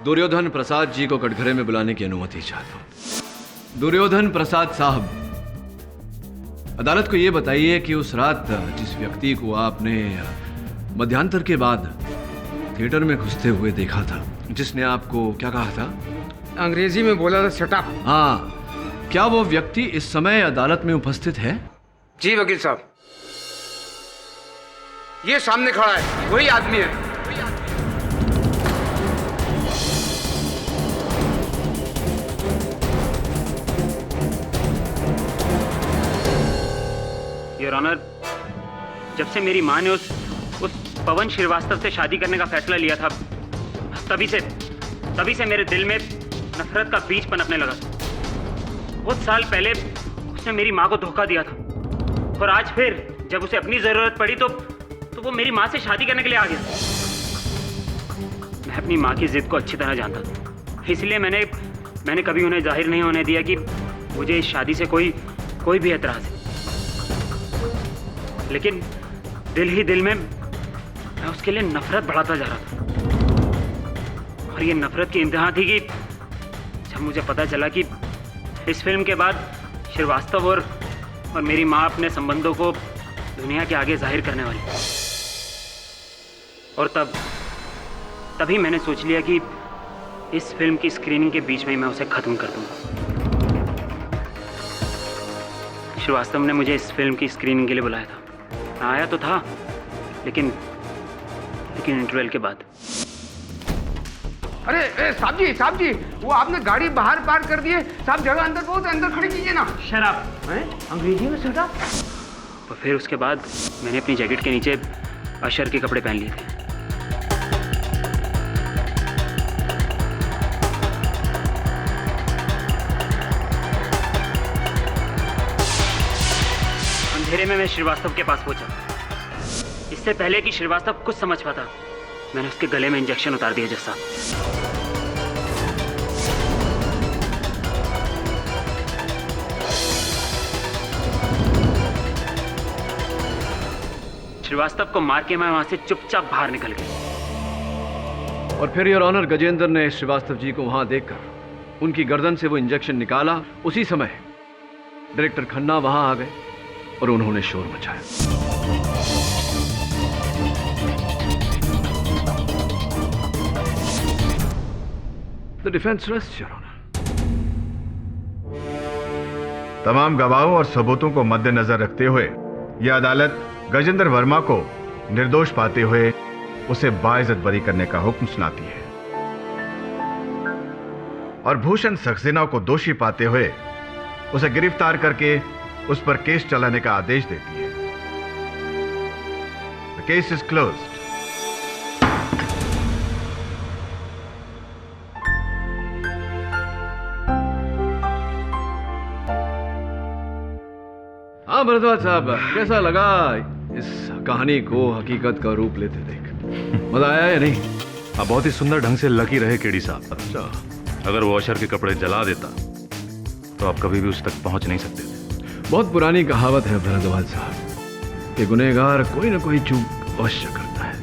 दुर्योधन प्रसाद जी को कटघरे में बुलाने की अनुमति चाहता हूं। दुर्योधन प्रसाद साहब, अदालत को यह बताइए कि उस रात जिस व्यक्ति को आपने मध्यांतर के बाद थिएटर में घुसते हुए देखा था, जिसने आपको क्या कहा था? अंग्रेजी में बोला था शट अप। हाँ, क्या वो व्यक्ति इस समय अदालत में उपस्थित है? जी वकील साहब, ये सामने खड़ा है, वही आदमी है। योर ऑनर, जब से मेरी माँ ने उस पवन श्रीवास्तव से शादी करने का फैसला लिया था, तभी से मेरे दिल में नफरत का बीज पनपने लगा। बहुत साल पहले उसने मेरी माँ को धोखा दिया था, और आज फिर जब उसे अपनी जरूरत पड़ी तो वो मेरी माँ से शादी करने के लिए आ गया। मैं अपनी माँ की जिद को अच्छी तरह जानता था, इसलिए मैंने कभी उन्हें जाहिर नहीं होने दिया कि मुझे इस शादी से कोई भी एतराज है। लेकिन दिल ही दिल में मैं उसके लिए नफरत बढ़ाता जा रहा था, और ये नफरत की इंतहा थी कि जब मुझे पता चला कि इस फिल्म के बाद श्रीवास्तव और मेरी माँ अपने संबंधों को दुनिया के आगे जाहिर करने वाली, और तभी मैंने सोच लिया कि इस फिल्म की स्क्रीनिंग के बीच में ही मैं उसे खत्म कर दूंगा। श्रीवास्तव ने मुझे इस फिल्म की स्क्रीनिंग के लिए बुलाया था। मैं आया तो था, लेकिन इंटरवल के बाद। अरे साहब जी, वो आपने गाड़ी बाहर पार्क कर दी है साहब, जगह अंदर बहुत है, अंदर खड़ी कीजिए ना। शराब अंग्रेजी में शराब। और फिर उसके बाद मैंने अपनी जैकेट के नीचे अशर के कपड़े पहन लिए थे। अंधेरे में मैं श्रीवास्तव के पास पहुंचा। इससे पहले कि श्रीवास्तव कुछ समझ पाता, मैंने उसके गले में इंजेक्शन उतार दिया। जैसा श्रीवास्तव को मार के मैं वहां से चुपचाप बाहर निकल गया। और फिर योर ऑनर गजेंद्र ने श्रीवास्तव जी को वहां देखकर उनकी गर्दन से वो इंजेक्शन निकाला। उसी समय डायरेक्टर खन्ना वहां आ गए और उन्होंने शोर मचाया। The defence rest your honour. तमाम गवाहों और सबूतों को मद्देनजर रखते हुए यह अदालत गजेंद्र वर्मा को निर्दोष पाते हुए उसे बाइज्जत बरी करने का हुक्म सुनाती है और भूषण सक्सेना को दोषी पाते हुए उसे गिरफ्तार करके उस पर केस चलाने का आदेश देती है। The case is closed. हाँ भरद्वाज साहब, कैसा लगा इस कहानी को हकीकत का रूप लेते देख? मजा आया या नहीं? आप बहुत ही सुंदर ढंग से लकी रहे केडी साहब। अच्छा, अगर वो अशर के कपड़े जला देता तो आप कभी भी उस तक पहुंच नहीं सकते थे। बहुत पुरानी कहावत है भरद्वाज साहब कि गुनहगार कोई ना कोई चूक अवश्य करता है,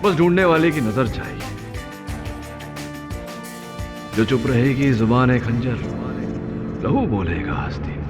बस ढूंढने वाले की नजर चाहिए। जो चुप रहेगी जुबान खंजर, लहू बोलेगा आस्तीन।